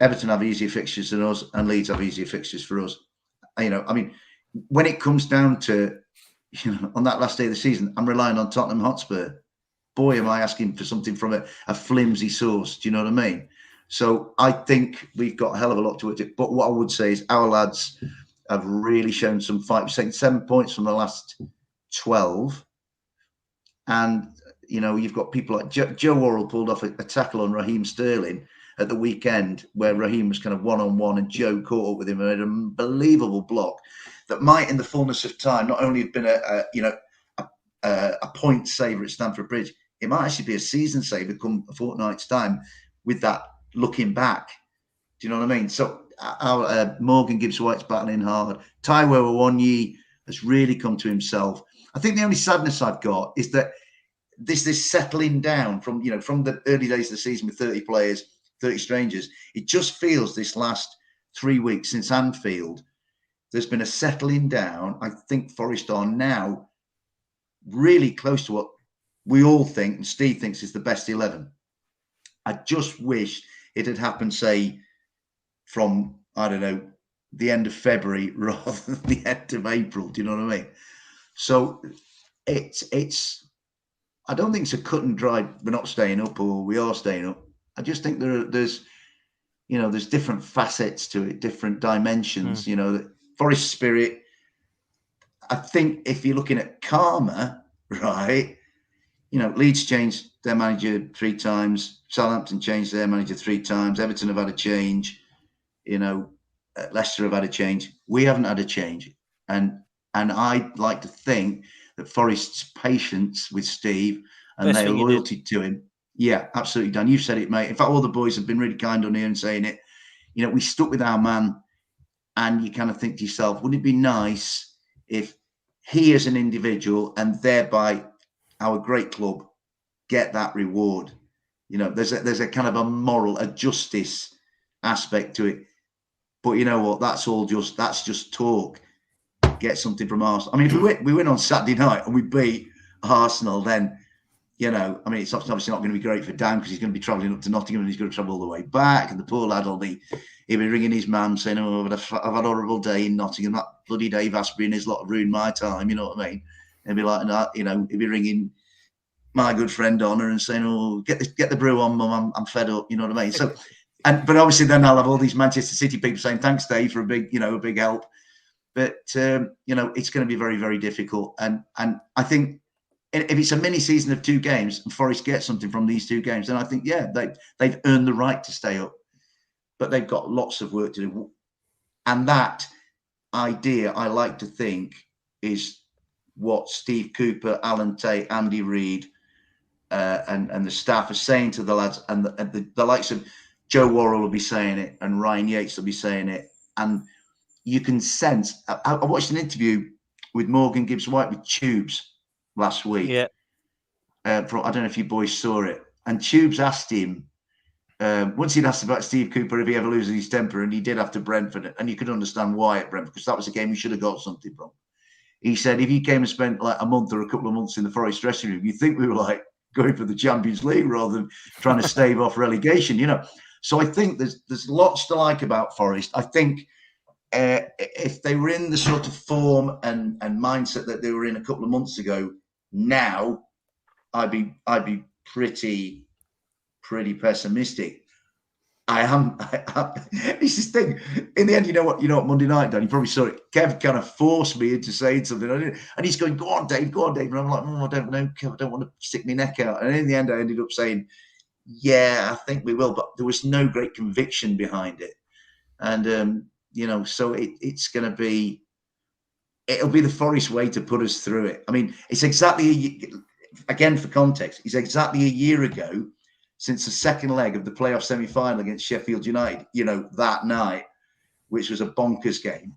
Everton have easier fixtures than us, and Leeds have easier fixtures for us. When it comes down to, on that last day of the season, I'm relying on Tottenham Hotspur. Boy, am I asking for something from a flimsy source. Do you know what I mean? So I think we've got a hell of a lot to it. But what I would say is our lads have really shown some fight. We've taken 7 points from the last 12. And, you've got people like Joe Worrell pulled off a tackle on Raheem Sterling at the weekend, where Raheem was kind of one-on-one and Joe caught up with him and made an unbelievable block that might, in the fullness of time, not only have been a point saver at Stamford Bridge, it might actually be a season saver come a fortnight's time with that looking back. Do you know what I mean? So our Morgan Gibbs-White's battling hard. Taiwo Awoniyi has really come to himself. I think the only sadness I've got is that this settling down from the early days of the season with 30 players, 30 strangers. It just feels this last 3 weeks since Anfield, there's been a settling down. I think Forest are now really close to what we all think, and Steve thinks, is the best 11. I just wish it had happened, say, from, I don't know, the end of February rather than the end of April. Do you know what I mean? So it's I don't think it's a cut and dry, we're not staying up or we are staying up. I just think there's different facets to it, different dimensions. Forest spirit. I think if you're looking at karma, right, Leeds changed their manager 3 times. Southampton changed their manager 3 times. Everton have had a change. Leicester have had a change. We haven't had a change. And I'd like to think that Forest's patience with Steve and their loyalty to him. Yeah, absolutely, Dan. You've said it, mate. In fact, all the boys have been really kind on here and saying it. We stuck with our man, and you kind of think to yourself, wouldn't it be nice if he as an individual and thereby our great club get that reward? There's a kind of a moral, a justice aspect to it. But you know what? That's just talk. Get something from Arsenal. If we win on Saturday night and we beat Arsenal, then it's obviously not going to be great for Dan, because he's going to be travelling up to Nottingham and he's going to travel all the way back. And the poor lad he'll be ringing his mum saying, "Oh, I've had a horrible day in Nottingham. That bloody Dave Asprey and his lot ruined my time." You know what I mean? And be like that. He'll be ringing my good friend Honor and saying, "Oh, get the brew on, mum. I'm fed up." You know what I mean? So, but obviously then I'll have all these Manchester City people saying, "Thanks, Dave, for a big help." But it's going to be very, very difficult. And I think if it's a mini season of 2 games and Forest get something from these 2 games, then I think, they've earned the right to stay up. but they've got lots of work to do. And that idea, I like to think, is what Steve Cooper, Alan Tate, Andy Reid, and the staff are saying to the lads, and the likes of Joe Worrell will be saying it, and Ryan Yates will be saying it, and you can sense. I watched an interview with Morgan Gibbs-White with Tubes last week. Yeah. I don't know if you boys saw it, and Tubes asked him. Once he'd asked about Steve Cooper if he ever loses his temper, and he did after Brentford, and you could understand why at Brentford, because that was a game he should have got something from. He said if he came and spent like a month or a couple of months in the Forest dressing room, you'd think we were like going for the Champions League rather than trying to stave off relegation, you know. So I think there's lots to like about Forest. I think if they were in the sort of form and mindset that they were in a couple of months ago, now I'd be pretty pessimistic. I am. It's this thing. In the end, you know what Monday night, Dan, you probably saw it. Kev kind of forced me into saying something, and he's going, "Go on, Dave, go on, Dave." And I'm like, "I don't know, Kev. I don't want to stick my neck out." And in the end, I ended up saying, "Yeah, I think we will," but there was no great conviction behind it. And you know, so it's going to be. It'll be the Forest way to put us through it. I mean, it's exactly again for context. It's exactly a year ago since the second leg of the playoff semi-final against Sheffield United, you know, that night, which was a bonkers game.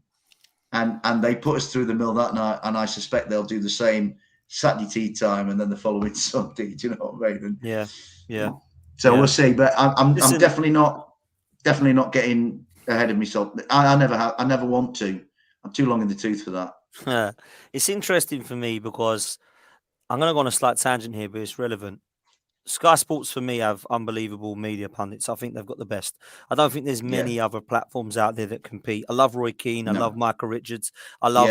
And they put us through the mill that night, and I suspect they'll do the same Saturday tea time and then the following Sunday. Do you know what I mean? And, yeah. So yeah. we'll see. But I'm Listen, definitely not getting ahead of myself. I never want to. I'm too long in the tooth for that. It's interesting for me because I'm going to go on a slight tangent here, but it's relevant. Sky Sports for me have unbelievable media pundits. I think they've got the best. I don't think there's many other platforms out there that compete. I love Roy Keane. I love Michael Richards. I love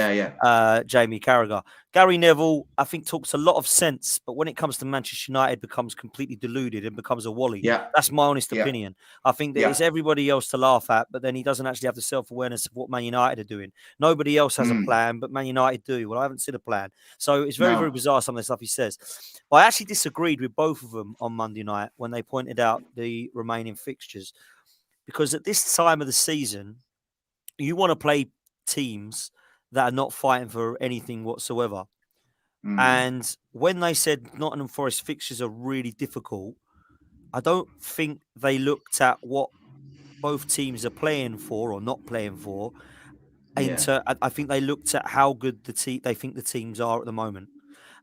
Jamie Carragher. Gary Neville, I think, talks a lot of sense, but when it comes to Manchester United, becomes completely deluded and becomes a wally. Yeah. That's my honest opinion. I think that it's everybody else to laugh at, but then he doesn't actually have the self-awareness of what Man United are doing. Nobody else has a plan, but Man United do. Well, I haven't seen a plan. So it's very, very bizarre, some of the stuff he says. But I actually disagreed with both of them on Monday night when they pointed out the remaining fixtures, because at this time of the season, you want to play teams that are not fighting for anything whatsoever. And when they said Nottingham Forest fixtures are really difficult, I don't think they looked at what both teams are playing for or not playing for. I think they looked at how good they think the teams are at the moment.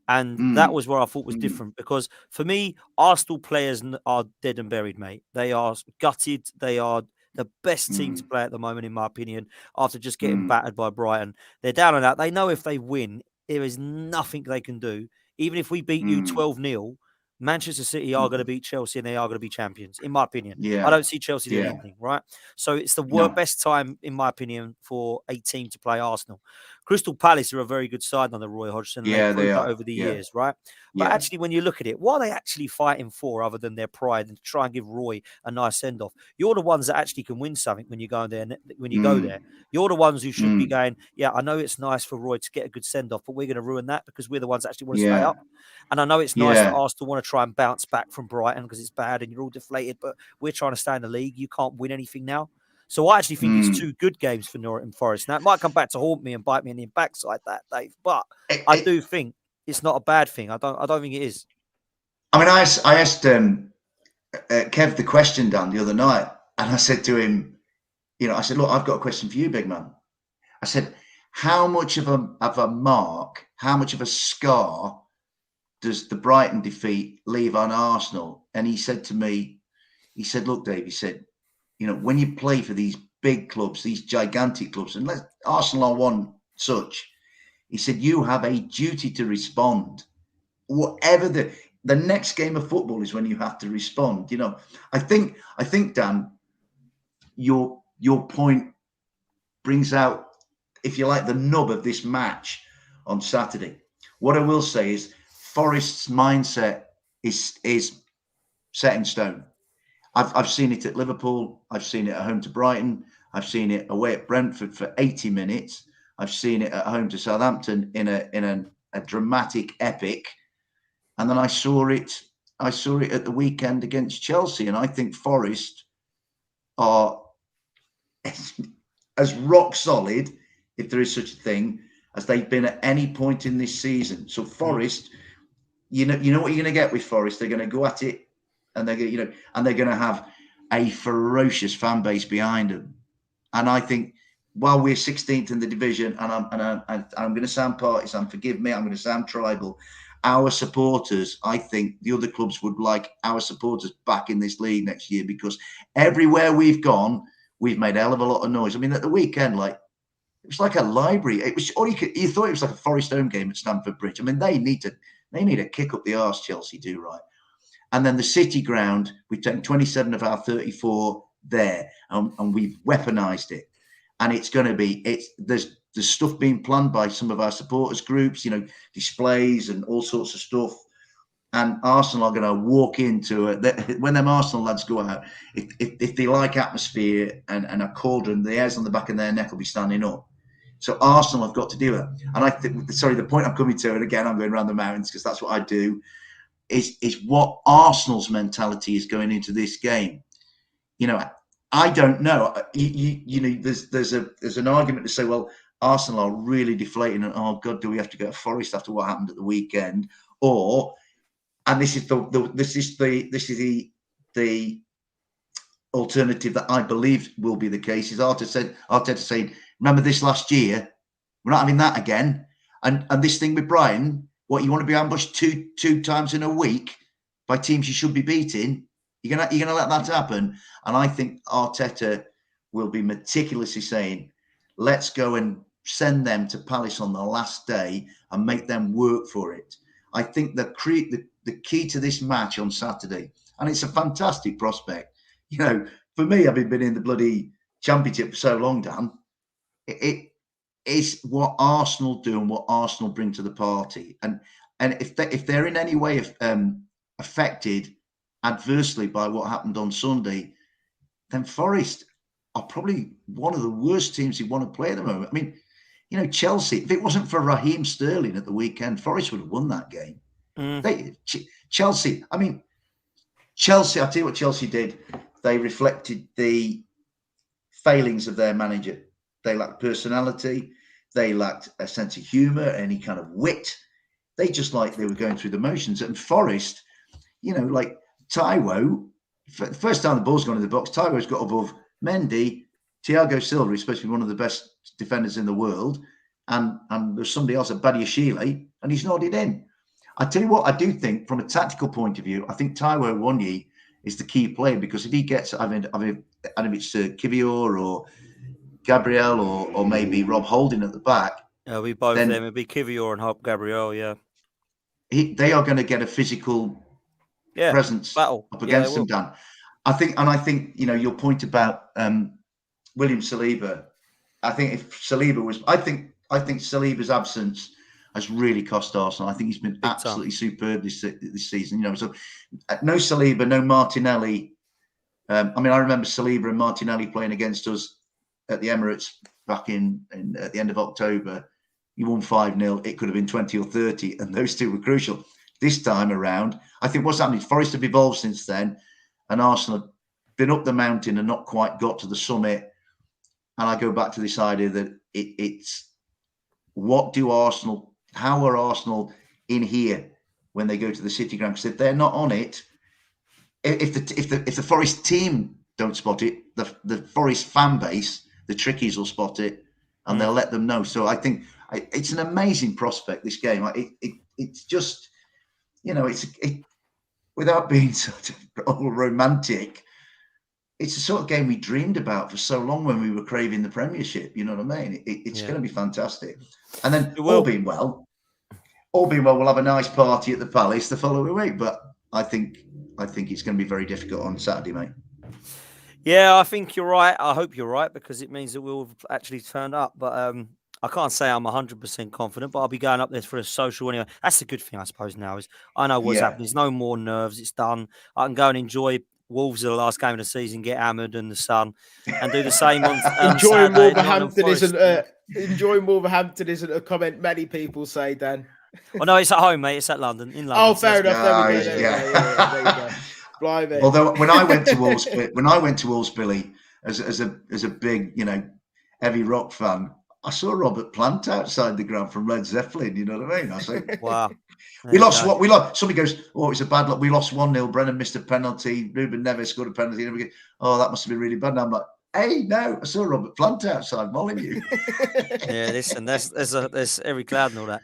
And that was where I thought was different, because for me, Arsenal players are dead and buried, mate. They are gutted. They are the best team to play at the moment, in my opinion, after just getting battered by Brighton. They're down and out. They know if they win, there is nothing they can do. Even if we beat you 12-0, Manchester City are going to beat Chelsea and they are going to be champions, in my opinion. I don't see Chelsea doing anything, right? So it's the best time, in my opinion, for a team to play Arsenal. Crystal Palace are a very good side under Roy Hodgson. They've proved that over the years, right? But actually, when you look at it, what are they actually fighting for other than their pride and to try and give Roy a nice send-off? You're the ones that actually can win something when you go there. When you go there, you're the ones who should be going, I know it's nice for Roy to get a good send-off, but we're going to ruin that because we're the ones that actually want to stay up. And I know it's nice that Arsenal want to try and bounce back from Brighton because it's bad and you're all deflated, but we're trying to stay in the league. You can't win anything now. So I actually think it's two good games for Nottingham Forest. Now, it might come back to haunt me and bite me in the backside, that, Dave, but I do think it's not a bad thing. I don't think it is. I mean, I asked Kev the question, Dan, the other night, and I said to him, I said, look, I've got a question for you, big man. I said, how much of a mark, how much of a scar does the Brighton defeat leave on Arsenal? And he said to me, look, Dave, he said, when you play for these big clubs, these gigantic clubs, and Arsenal are one such, he said, you have a duty to respond. Whatever the next game of football is when you have to respond. I think, Dan, your point brings out, if you like, the nub of this match on Saturday. What I will say is Forest's mindset is set in stone. I've seen it at Liverpool. I've seen it at home to Brighton. I've seen it away at Brentford for 80 minutes. I've seen it at home to Southampton in a dramatic epic. And then I saw it at the weekend against Chelsea. And I think Forest are as rock solid, if there is such a thing, as they've been at any point in this season. So Forest, you know what you're going to get with Forest. They're going to go at it, and they're going to have a ferocious fan base behind them. And I think while we're 16th in the division, and I'm going to sound partisan, forgive me, I'm going to sound tribal. Our supporters, I think the other clubs would like our supporters back in this league next year, because everywhere we've gone, we've made a hell of a lot of noise. I mean, at the weekend, it was like a library. It was you thought it was like a Forest home game at Stamford Bridge. I mean, they need to kick up the arse, Chelsea do, right? And then the City ground, we've taken 27 of our 34 there, and we've weaponised it. And it's going to be, there's stuff being planned by some of our supporters groups, displays and all sorts of stuff. And Arsenal are going to walk into it. When them Arsenal lads go out, if they like atmosphere and a cauldron, the hairs on the back of their neck will be standing up. So Arsenal have got to do it. And I think, the point I'm coming to, and again, I'm going around the mountains because that's what I do, is what Arsenal's mentality is going into this game. I don't know. There's an argument to say, well, Arsenal are really deflating, and oh God, do we have to go to Forest after what happened at the weekend? And this is the alternative that I believe will be the case. Is Arteta saying, remember this last year? We're not having that again. And this thing with Brighton, what, you want to be ambushed two times in a week by teams you should be beating? You're gonna let that happen? And I think Arteta will be meticulously saying, let's go and send them to Palace on the last day and make them work for it. I think the key to this match on Saturday, and it's a fantastic prospect. For me, having been in the bloody Championship for so long, Dan, it is what Arsenal do and what Arsenal bring to the party. And if they're in any way affected adversely by what happened on Sunday, then Forest are probably one of the worst teams you want to play at the moment. I mean, Chelsea, if it wasn't for Raheem Sterling at the weekend, Forest would have won that game. Chelsea, I'll tell you what Chelsea did. They reflected the failings of their manager. They lacked personality. They lacked a sense of humour, any kind of wit. They were going through the motions. And Forest, like Taiwo, for the first time the ball's gone in the box, Taiwo's got above Mendy, Thiago Silva, especially one of the best defenders in the world, and there's somebody else at Badiashile, and he's nodded in. I tell you what, I do think from a tactical point of view, I think Taiwo Awoniyi is the key player, because if he gets, I don't know if it's Kivior or Gabriel or maybe Rob Holding at the back. It'll be both of them. It'll be Kivior and Hope Gabriel, yeah. They are going to get a physical presence battle up against them, Dan. I think your point about William Saliba. I think if Saliba was, I think Saliba's absence has really cost Arsenal. I think he's been absolutely superb this season. So no Saliba, no Martinelli. I remember Saliba and Martinelli playing against us at the Emirates back at the end of October. You won 5-0. It could have been 20 or 30, and those two were crucial. This time around, I think what's happening, Forest have evolved since then, and Arsenal have been up the mountain and not quite got to the summit. And I go back to this idea that it's how are Arsenal in here when they go to the City ground? Because if they're not on it, if the Forest team don't spot it, the Forest fan base, the Trickies will spot it, and they'll let them know. So I think it's an amazing prospect, this game. It's just, without being sort of all romantic, it's the sort of game we dreamed about for so long when we were craving the Premiership. You know what I mean? It's going to be fantastic. And then all being well, we'll have a nice party at the Palace the following week. But I think it's going to be very difficult on Saturday, mate. Yeah, I think you're right. I hope you're right, because it means that we'll have actually turned up. But I can't say I'm 100% confident, but I'll be going up there for a social anyway. That's the good thing, I suppose, now is I know what's happening. There's no more nerves. It's done. I can go and enjoy Wolves are the last game of the season, get hammered in the sun, and do the same on enjoying Saturday. Enjoying Wolverhampton isn't a comment many people say, Dan. Oh no, it's at home, mate. It's at London. In London. Oh, fair enough. There we go. There you go. Blimey. Although when I went to Wolves, Billy, as a big, heavy rock fan, I saw Robert Plant outside the ground from Led Zeppelin. You know what I mean? I said, Wow. we lost what we lost. Somebody goes, "Oh, it's a bad luck. We lost 1-0. Brennan missed a penalty. Ruben Neves scored a penalty." And we go, "Oh, that must have been really bad." And I'm like, "Hey, no, I saw Robert Plant outside Molyneux." Yeah, listen, there's every cloud and all that.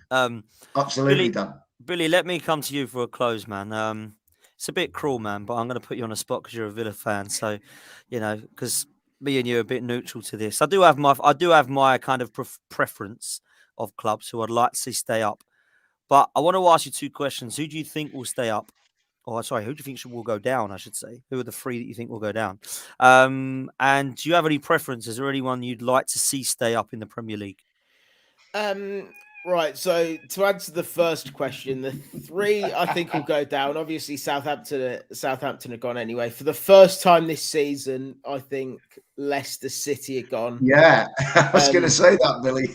Absolutely, Billy, Dan. Billy, let me come to you for a close, man. It's a bit cruel, man, but I'm going to put you on the spot because you're a Villa fan. So, because me and you are a bit neutral to this. I do have my kind of preference of clubs who I'd like to see stay up. But I want to ask you two questions. Who do you think will stay up? Or sorry, who do you think will go down? I should say. Who are the three that you think will go down? And do you have any preferences? Is there anyone you'd like to see stay up in the Premier League? Right. So to answer the first question, the three I think will go down. Obviously, Southampton are gone anyway. For the first time this season, I think Leicester City are gone. Yeah, I was going to say that, Billy.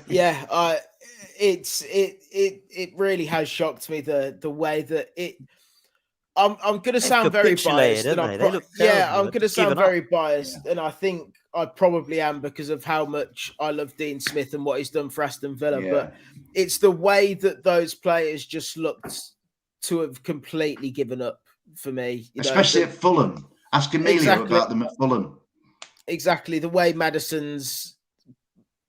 Yeah, it really has shocked me the way that it. I'm going to sound very biased, and I'm going to sound very biased, and I think I probably am because of how much I love Dean Smith and what he's done for Aston Villa. Yeah. But it's the way that those players just looked to have completely given up for me, especially at Fulham. Ask Emilio about them at Fulham. Exactly, the way Maddison's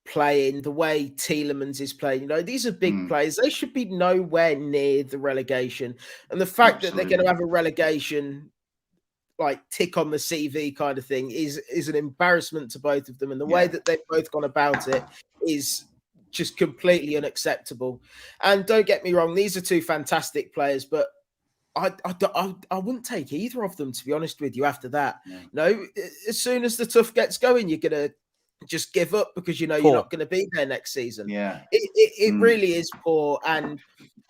playing, the way Tielemans is playing, these are big players. They should be nowhere near the relegation. And the fact that they're going to have a relegation like tick on the CV kind of thing is an embarrassment to both of them. And the way that they've both gone about it is just completely unacceptable. And don't get me wrong, these are two fantastic players, but I wouldn't take either of them, to be honest with you, after that. As soon as the tough gets going, you're going to just give up because you're not going to be there next season. Yeah, it really is poor, and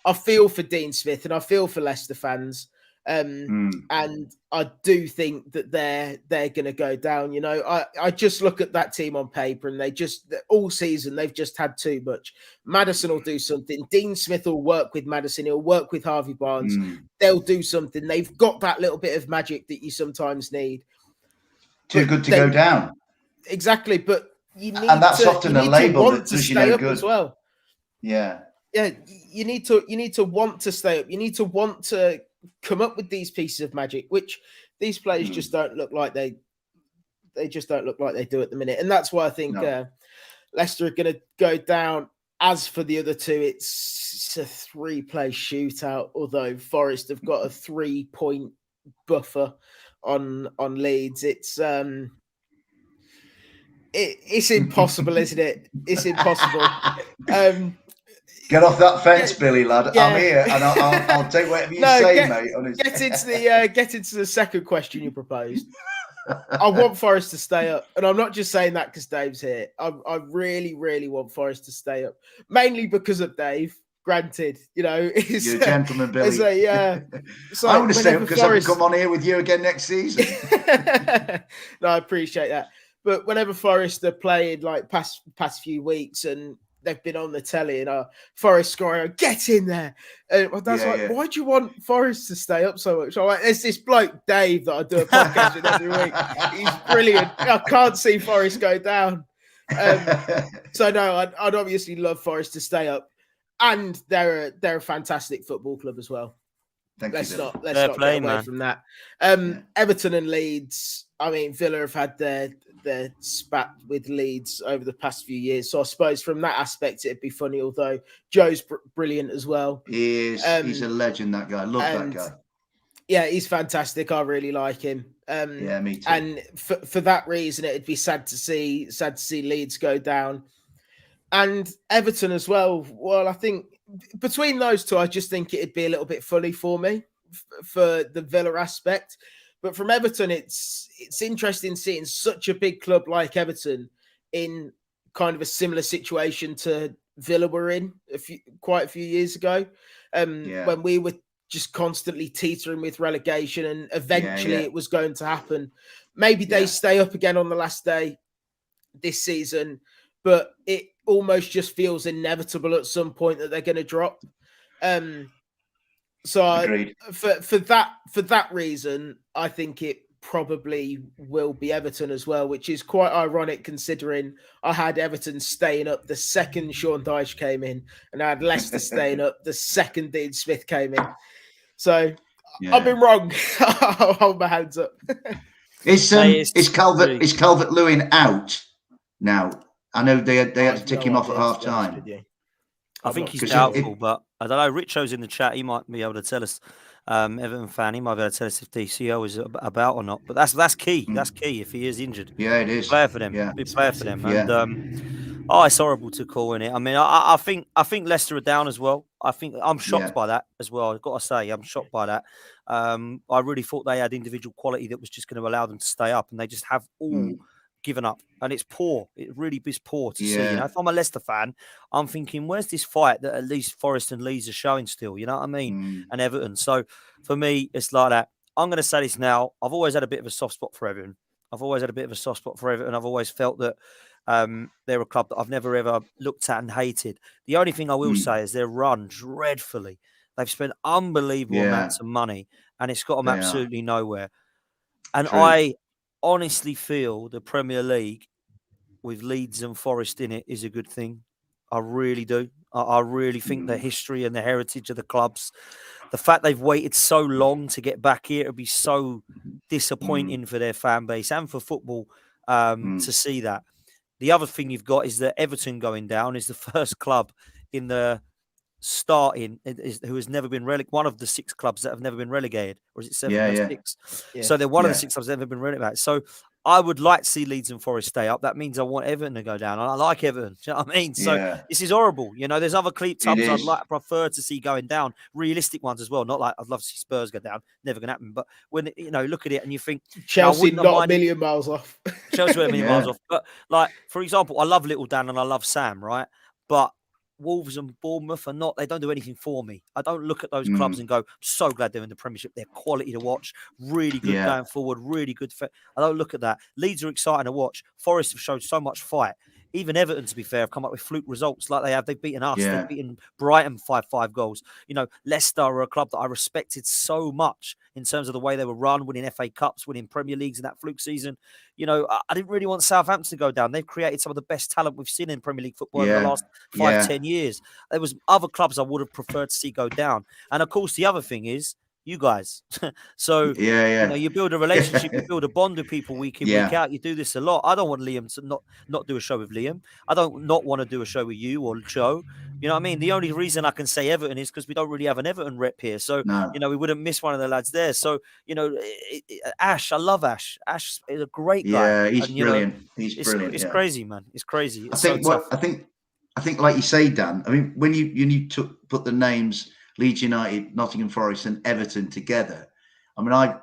I feel for Dean Smith and I feel for Leicester fans, and I do think that they're going to go down. I just look at that team on paper, and they just all season they've just had too much. Maddison will do something. Dean Smith will work with Maddison. He'll work with Harvey Barnes. They'll do something. They've got that little bit of magic that you sometimes need. Too good to go down. Exactly, but you need and that's to, often a label that does you no good as well. Yeah, you need to want to stay up. You need to want to come up with these pieces of magic, which these players just don't look like they just don't look like they do at the minute. And that's why I think Leicester are going to go down. As for the other two, it's a 3-play shootout. Although Forest have got a 3-point buffer on Leeds, it's impossible, isn't it? It's impossible. Get off that fence, Billy, lad. Yeah. I'm here, and I'll take whatever you say, mate. Honestly. Get into the second question you proposed. I want Forest to stay up, and I'm not just saying that because Dave's here. I really, really want Forest to stay up, mainly because of Dave. Granted, you're a gentleman, Billy. So I want to stay up because I can come on here with you again next season. No, I appreciate that. But whenever Forest are playing like past few weeks and they've been on the telly and Forest scoring, get in there. And my dad's why do you want Forest to stay up so much? I'm like, there's this bloke, Dave, that I do a podcast with every week. He's brilliant. I can't see Forest go down. So no, I'd obviously love Forest to stay up. And they're a fantastic football club as well. Let's not get away from that. Everton and Leeds. I mean, Villa have had their spat with Leeds over the past few years, so I suppose from that aspect it'd be funny. Although Joe's brilliant as well. He is. He's a legend. That guy. Love that guy. Yeah, he's fantastic. I really like him. Yeah, me too. And for that reason, it'd be sad to see Leeds go down, and Everton as well. Well, I think between those two, I just think it'd be a little bit funny for me for the Villa aspect. But from Everton, it's interesting seeing such a big club like Everton in kind of a similar situation to Villa were in quite a few years ago, when we were just constantly teetering with relegation, and eventually it was going to happen. Maybe they stay up again on the last day this season, but it almost just feels inevitable at some point that they're going to drop. So for that reason, I think it probably will be Everton as well, which is quite ironic considering I had Everton staying up the second Sean Dyche came in, and I had Leicester staying up the second Dean Smith came in. So I've been wrong. I'll hold my hands up. Is Calvert Lewin out now? I know they had to take him off at half time. I think he's doubtful, but I don't know. Richo's in the chat. He might be able to tell us. Everton fan, he might be able to tell us if DCO is about or not. But that's key. That's key. If he is injured, yeah, it is. Player for them. Yeah, big player for them. Yeah. And it's horrible to call in it. I mean, I think Leicester are down as well. I think I'm shocked by that as well. I've got to say, I'm shocked by that. I really thought they had individual quality that was just going to allow them to stay up, and they just have all given up, and it's poor. It really is poor to see. You know, if I'm a Leicester fan, I'm thinking, where's this fight that at least Forest and Leeds are showing still? You know what I mean? And Everton. So for me, it's like that. I'm going to say this now. I've always had a bit of a soft spot for Everton. I've always felt that they're a club that I've never ever looked at and hated. The only thing I will say is they're run dreadfully. They've spent unbelievable amounts of money, and it's got them absolutely nowhere. And I honestly feel the Premier League with Leeds and Forest in it is a good thing. I really do. I really think the history and the heritage of the clubs, the fact they've waited so long to get back here, it'll be so disappointing for their fan base and for football to see that. The other thing you've got is that Everton going down is the first club in the who has never been relegated. One of the 6 clubs that have never been relegated, or is it 7 or 6? Yeah. So they're one of the 6 clubs that have never been relegated. So I would like to see Leeds and Forest stay up. That means I want Everton to go down. I like Everton. Do you know what I mean? So this is horrible. You know, there's other clubs I'd prefer to see going down, realistic ones as well. Not like I'd love to see Spurs go down. Never going to happen. But when look at it and you think Chelsea not a million miles off. Chelsea a million miles off. But like, for example, I love Little Dan and I love Sam, right? But Wolves and Bournemouth are not, they don't do anything for me. I don't look at those clubs and go, I'm so glad they're in the Premiership. They're quality to watch, really good going forward, really good. I don't look at that. Leeds are exciting to watch. Forest have showed so much fight. Even Everton, to be fair, have come up with fluke results like they have. They've beaten us. They've beaten Brighton 5 goals. You know, Leicester are a club that I respected so much in terms of the way they were run, winning FA Cups, winning Premier Leagues in that fluke season. You know, I didn't really want Southampton to go down. They've created some of the best talent we've seen in Premier League football in the last 5-10 years. There was other clubs I would have preferred to see go down. And of course, the other thing is, you guys. So you know, you build a relationship, you build a bond with people week in, week out. You do this a lot. I don't want Liam to not do a show with Liam. I don't not want to do a show with you or Joe. You know what I mean? The only reason I can say Everton is because we don't really have an Everton rep here. So, you know, we wouldn't miss one of the lads there. So, you know, Ash, I love Ash. Ash is a great guy. Yeah, he's brilliant. He's brilliant. It's crazy, man. It's crazy. It's I think, like you say, Dan, I mean, when you put the names Leeds United, Nottingham Forest and Everton together, I mean, I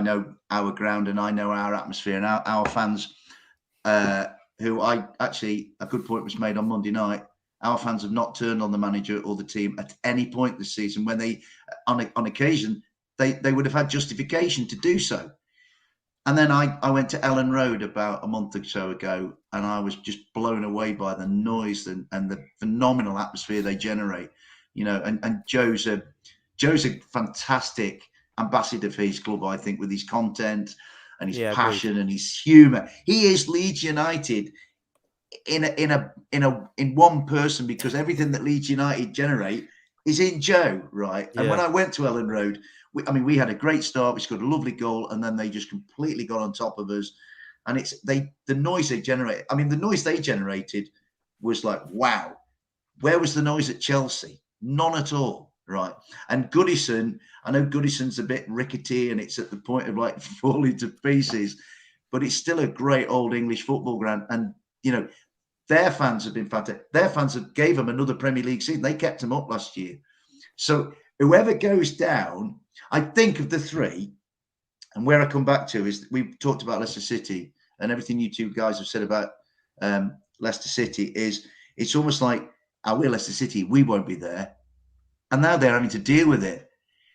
know our ground and I know our atmosphere and our fans, who a good point was made on Monday night. Our fans have not turned on the manager or the team at any point this season when they, on occasion, they would have had justification to do so. And then I went to Ellen Road about a month or so ago, and I was just blown away by the noise and the phenomenal atmosphere they generate. You know, and Joe's a fantastic ambassador for his club, I think, with his content and his passion and his humour. He is Leeds United in one person, because everything that Leeds United generate is in Joe, right? And when I went to Ellen Road, we had a great start. We scored a lovely goal, and then they just completely got on top of us. And the noise they generate. I mean, the noise they generated was like, wow. Where was the noise at Chelsea? None at all, right? And Goodison, I know Goodison's a bit rickety and it's at the point of like falling to pieces, but it's still a great old English football ground. And, you know, their fans have been fantastic. Their fans gave them another Premier League season. They kept them up last year. So whoever goes down, I think of the three, and where I come back to is we've talked about Leicester City, and everything you two guys have said about Leicester City is it's almost like, we're Leicester City, we won't be there. And now they're having to deal with it.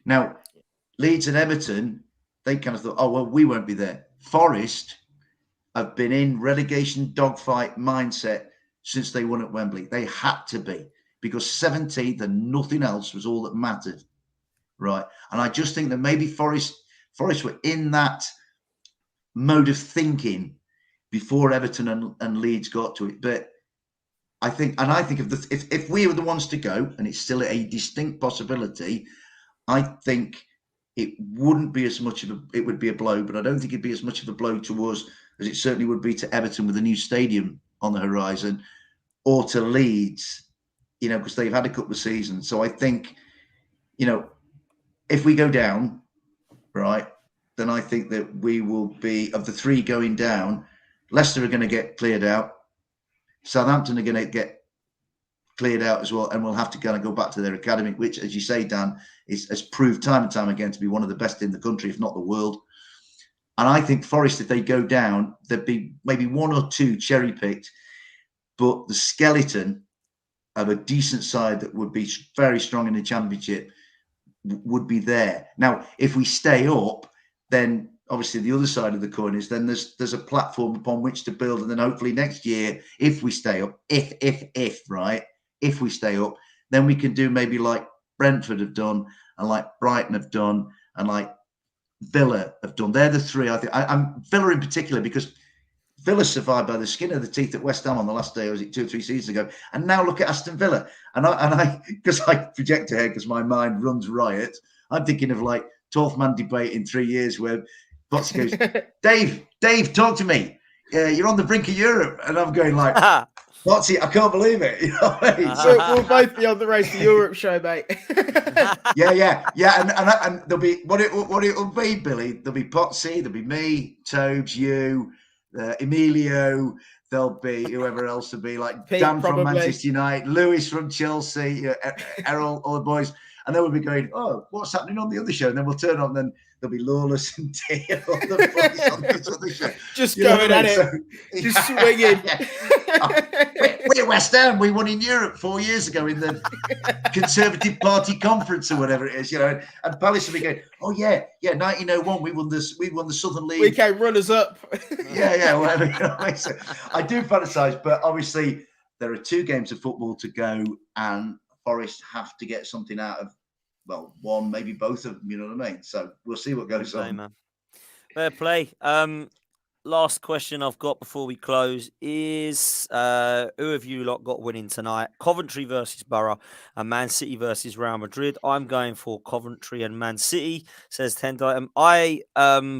Now, Leeds and Everton, they kind of thought, oh, well, we won't be there. Forest have been in relegation dogfight mindset since they won at Wembley. They had to be, because 17th and nothing else was all that mattered, right? And I just think that maybe Forest were in that mode of thinking before Everton and Leeds got to it. But I think if we were the ones to go, and it's still a distinct possibility, I think it wouldn't be as much of it would be a blow, but I don't think it'd be as much of a blow to us as it certainly would be to Everton with a new stadium on the horizon, or to Leeds, because they've had a couple of seasons. So I think, if we go down, right, then I think that we will be, of the three going down, Leicester are going to get cleared out. Southampton are going to get cleared out as well, and we'll have to kind of go back to their academy, which, as you say, Dan, has proved time and time again to be one of the best in the country, if not the world. And I think Forest, if they go down, there'd be maybe one or two cherry-picked, but the skeleton of a decent side that would be very strong in the Championship would be there. Now, if we stay up, then obviously the other side of the coin is then there's a platform upon which to build, and then hopefully next year, if we stay up, if we stay up, then we can do maybe like Brentford have done, and like Brighton have done, and like Villa have done. They're the three I think. I'm Villa in particular, because Villa survived by the skin of the teeth at West Ham on the last day, or was it 2 or 3 seasons ago? And now look at Aston Villa. And I because I project ahead because my mind runs riot, I'm thinking of like 12th man debate in 3 years where Potsy goes, Dave, talk to me. You're on the brink of Europe. And I'm going like, Potsy, I can't believe it. You know what I mean? So we'll both be on the Race to Europe show, mate. Yeah. And there'll be what it will be, Billy. There'll be Potsy, there'll be me, Tobes, you, Emilio. There'll be whoever else will be, like Pete, Dan probably. from Manchester United, Lewis from Chelsea, Errol, all the boys. And then we'll be going, oh, what's happening on the other show? And then we'll turn on, then there'll be Lawless and Tia, all the boys on this other show. Just going at it, just swinging. We're West Ham. We won in Europe 4 years ago in the Conservative Party conference or whatever it is, And Palace will be going, oh yeah, 1901. We won the Southern League. We came runners up. Whatever. So I do fantasise, but obviously there are 2 games of football to go, and Forest have to get something out of, well, one, maybe both of them, you know what I mean? So we'll see what goes on. Man. Fair play. Last question I've got before we close is who have you lot got winning tonight? Coventry versus Borough and Man City versus Real Madrid. I'm going for Coventry and Man City, says Tendai. I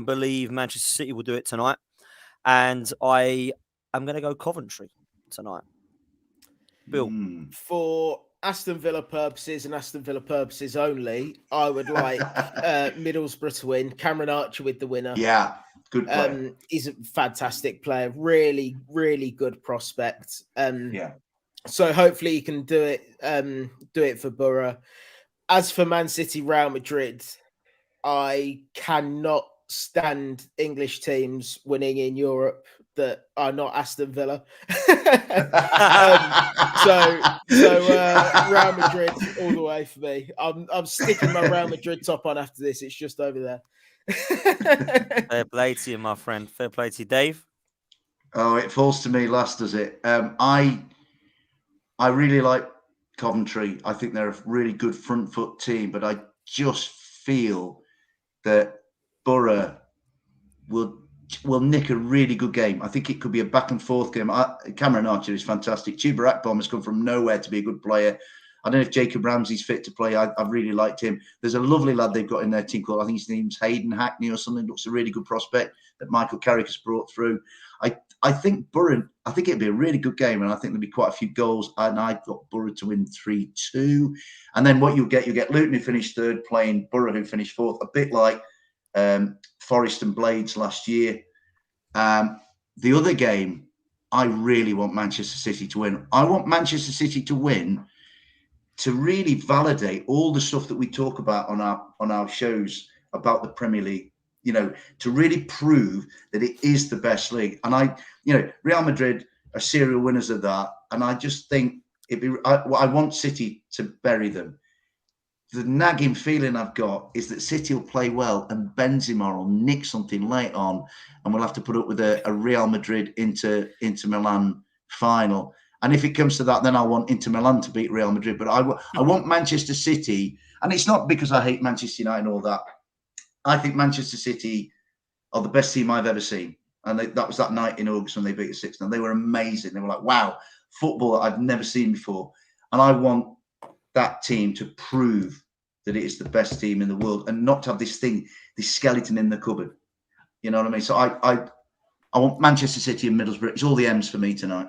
believe Manchester City will do it tonight, and I am going to go Coventry tonight. Bill? For Aston Villa purposes and Aston Villa purposes only, I would like Middlesbrough to win. Cameron Archer with the winner. Yeah, good player. He's a fantastic player. Really, really good prospect. So hopefully he can do it for Borough. As for Man City, Real Madrid, I cannot stand English teams winning in Europe that are not Aston Villa. So Real Madrid all the way for me. I'm sticking my Real Madrid top on after this. It's just over there. Fair play to you, my friend. Fair play to you, Dave. Oh, it falls to me last, does it? I really like Coventry. I think they're a really good front foot team, but I just feel that Borough will nick a really good game. I think it could be a back and forth game. Cameron Archer is fantastic. Chuba Akpom has come from nowhere to be a good player. I don't know if Jacob Ramsey's fit to play. I've really liked him. There's a lovely lad they've got in their team called, I think his name's Hayden Hackney or something. Looks a really good prospect that Michael Carrick has brought through. I think Borough, I think it'd be a really good game, and I think there'll be quite a few goals. And I've got Borough to win 3-2. And then what you'll get Luton, who finished third, playing Borough, who finished fourth, a bit like Forest and Blades last year. The other game, I really want Manchester City to win. I want Manchester City to win to really validate all the stuff that we talk about on our shows about the Premier League. To really prove that it is the best league. And Real Madrid are serial winners of that. And I just think I want City to bury them. The nagging feeling I've got is that City will play well and Benzema will nick something late on, and we'll have to put up with a Real Madrid Inter Milan final. And if it comes to that, then I want Inter Milan to beat Real Madrid. But I want Manchester City, and it's not because I hate Manchester United and all that. I think Manchester City are the best team I've ever seen. And that was that night in August when they beat us 6-0. They were amazing. They were like, wow, football that I've never seen before. And I want that team to prove that it is the best team in the world and not to have this skeleton in the cupboard. You know what I mean? So I want Manchester City and Middlesbrough. It's all the M's for me tonight.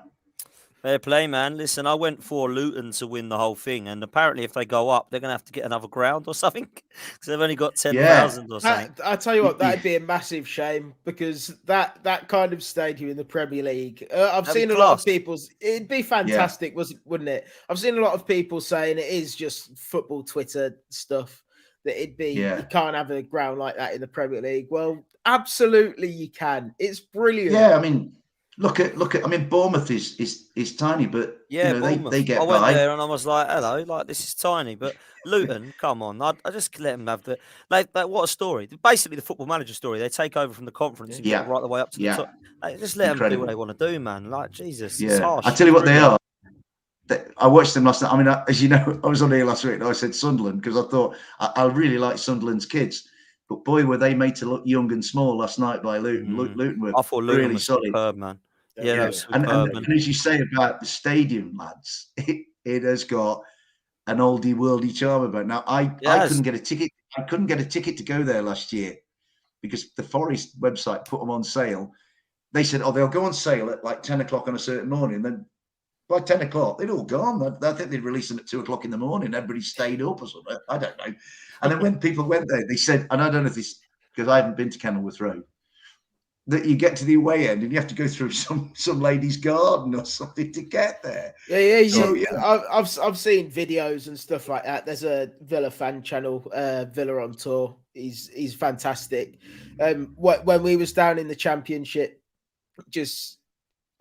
Fair play, man. Listen, I went for Luton to win the whole thing, and apparently, if they go up, they're going to have to get another ground or something because they've only got 10,000 or something. I tell you what, that'd be a massive shame because that kind of stadium in the Premier League, I've seen a lot of people's. It'd be fantastic, wouldn't it? I've seen a lot of people saying it is just football Twitter stuff that it'd be. You can't have a ground like that in the Premier League. Well, absolutely, you can. It's brilliant. Yeah, I mean. Look at. I mean, Bournemouth is tiny, but they get I went by. there and I was like, "Hello, like this is tiny." But Luton, come on, I just let them have the. Like, what a story! Basically, the Football Manager story. They take over from the conference and get right the way up to the top. Like, just let them do what they want to do, man. Like Jesus, it's harsh. I tell you what they are. I watched them last night. I mean, as you know, I was on here last week and I said Sunderland because I thought I really like Sunderland's kids. But boy, were they made to look young and small last night by Luton. Luton were Luton was solid, superb, man. Yeah. And as you say about the stadium, lads, it has got an oldie worldy charm about it. Now, I couldn't get a ticket. I couldn't get a ticket to go there last year because the Forest website put them on sale. They said, they'll go on sale at like 10 o'clock on a certain morning. Then by 10 o'clock, they'd all gone. I think they'd release them at 2 o'clock in the morning. Everybody stayed up or something. I don't know. And then when people went there, they said, and I don't know if this, because I haven't been to Kenilworth Road, that you get to the away end and you have to go through some lady's garden or something to get there. I've seen videos and stuff like that. There's a Villa fan channel, Villa on Tour. He's fantastic. When we was down in the Championship, just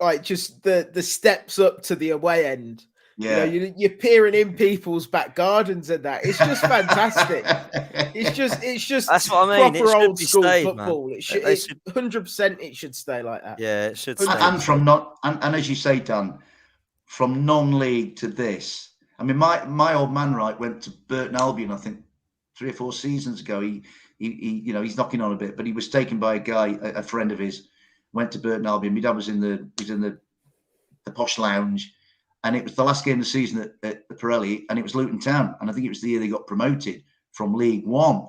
the steps up to the away end. Yeah, you're peering in people's back gardens and that. It's just fantastic. It's just that's what I mean. Proper old school Man. football. It should 100%. It should stay like that. Yeah, it should. Stay. And as you say, Dan, from non-league to this. I mean, my old man went to Burton Albion. I think 3 or 4 seasons ago. He he's knocking on a bit, but he was taken by a guy, a friend of his, went to Burton Albion. My dad was in the posh lounge. And it was the last game of the season at the Pirelli, and it was Luton Town. And I think it was the year they got promoted from League One.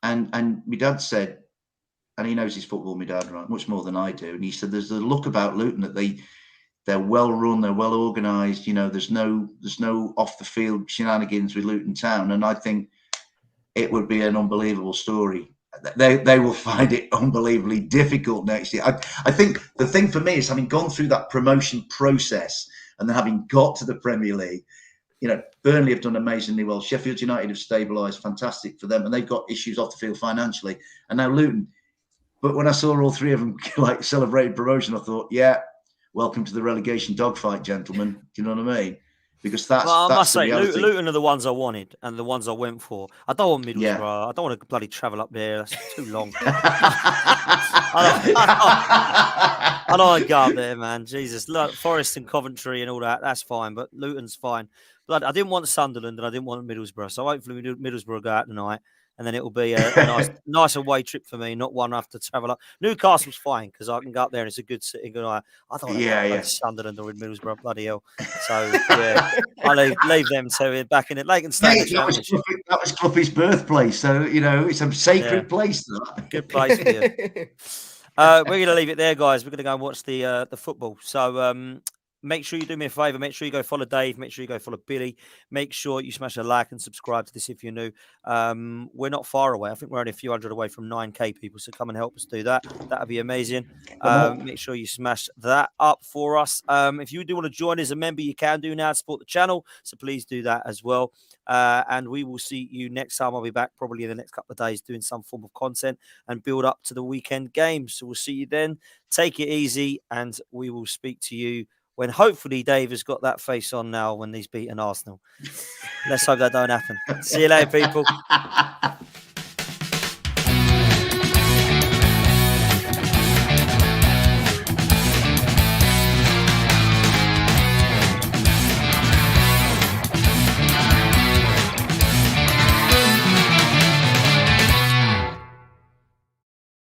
And my dad said, and he knows his football, my dad, right, much more than I do. And he said, there's a look about Luton that they're well run, they're well organised. There's no off the field shenanigans with Luton Town. And I think it would be an unbelievable story. They will find it unbelievably difficult next year. I think the thing for me is having gone through that promotion process. And then having got to the Premier League, Burnley have done amazingly well. Sheffield United have stabilised, fantastic for them. And they've got issues off the field financially. And now Luton. But when I saw all 3 of them celebrating promotion, I thought, yeah, welcome to the relegation dogfight, gentlemen. Do you know what I mean? Because that's I must say, reality. Luton are the ones I wanted and the ones I went for. I don't want Middlesbrough. Yeah. I don't want to bloody travel up there. That's too long. I don't want to go up there, man. Jesus. Look, Forest and Coventry and all that, that's fine. But Luton's fine. But I didn't want Sunderland and I didn't want Middlesbrough. So hopefully Middlesbrough go out tonight. And then it will be a nice away trip for me, not one I have to travel up. Newcastle's fine because I can go up there and it's a good city. I don't want to go to Sunderland or in Middlesbrough, bloody hell. So, I'll leave them to back in it. They can stay in the Championship. That was Cluffy's birthplace. So, it's a sacred place. Good place for you. We're going to leave it there, guys. We're going to go and watch the football. So, make sure you do me a favour. Make sure you go follow Dave. Make sure you go follow Billy. Make sure you smash a like and subscribe to this if you're new. We're not far away. I think we're only a few hundred away from 9K people. So come and help us do that. That'd be amazing. Make sure you smash that up for us. If you do want to join as a member, you can do now to support the channel. So please do that as well. And we will see you next time. I'll be back probably in the next couple of days doing some form of content and build up to the weekend games. So we'll see you then. Take it easy and we will speak to you when hopefully Dave has got that face on now when he's beaten Arsenal. Let's hope that don't happen. See you later, people.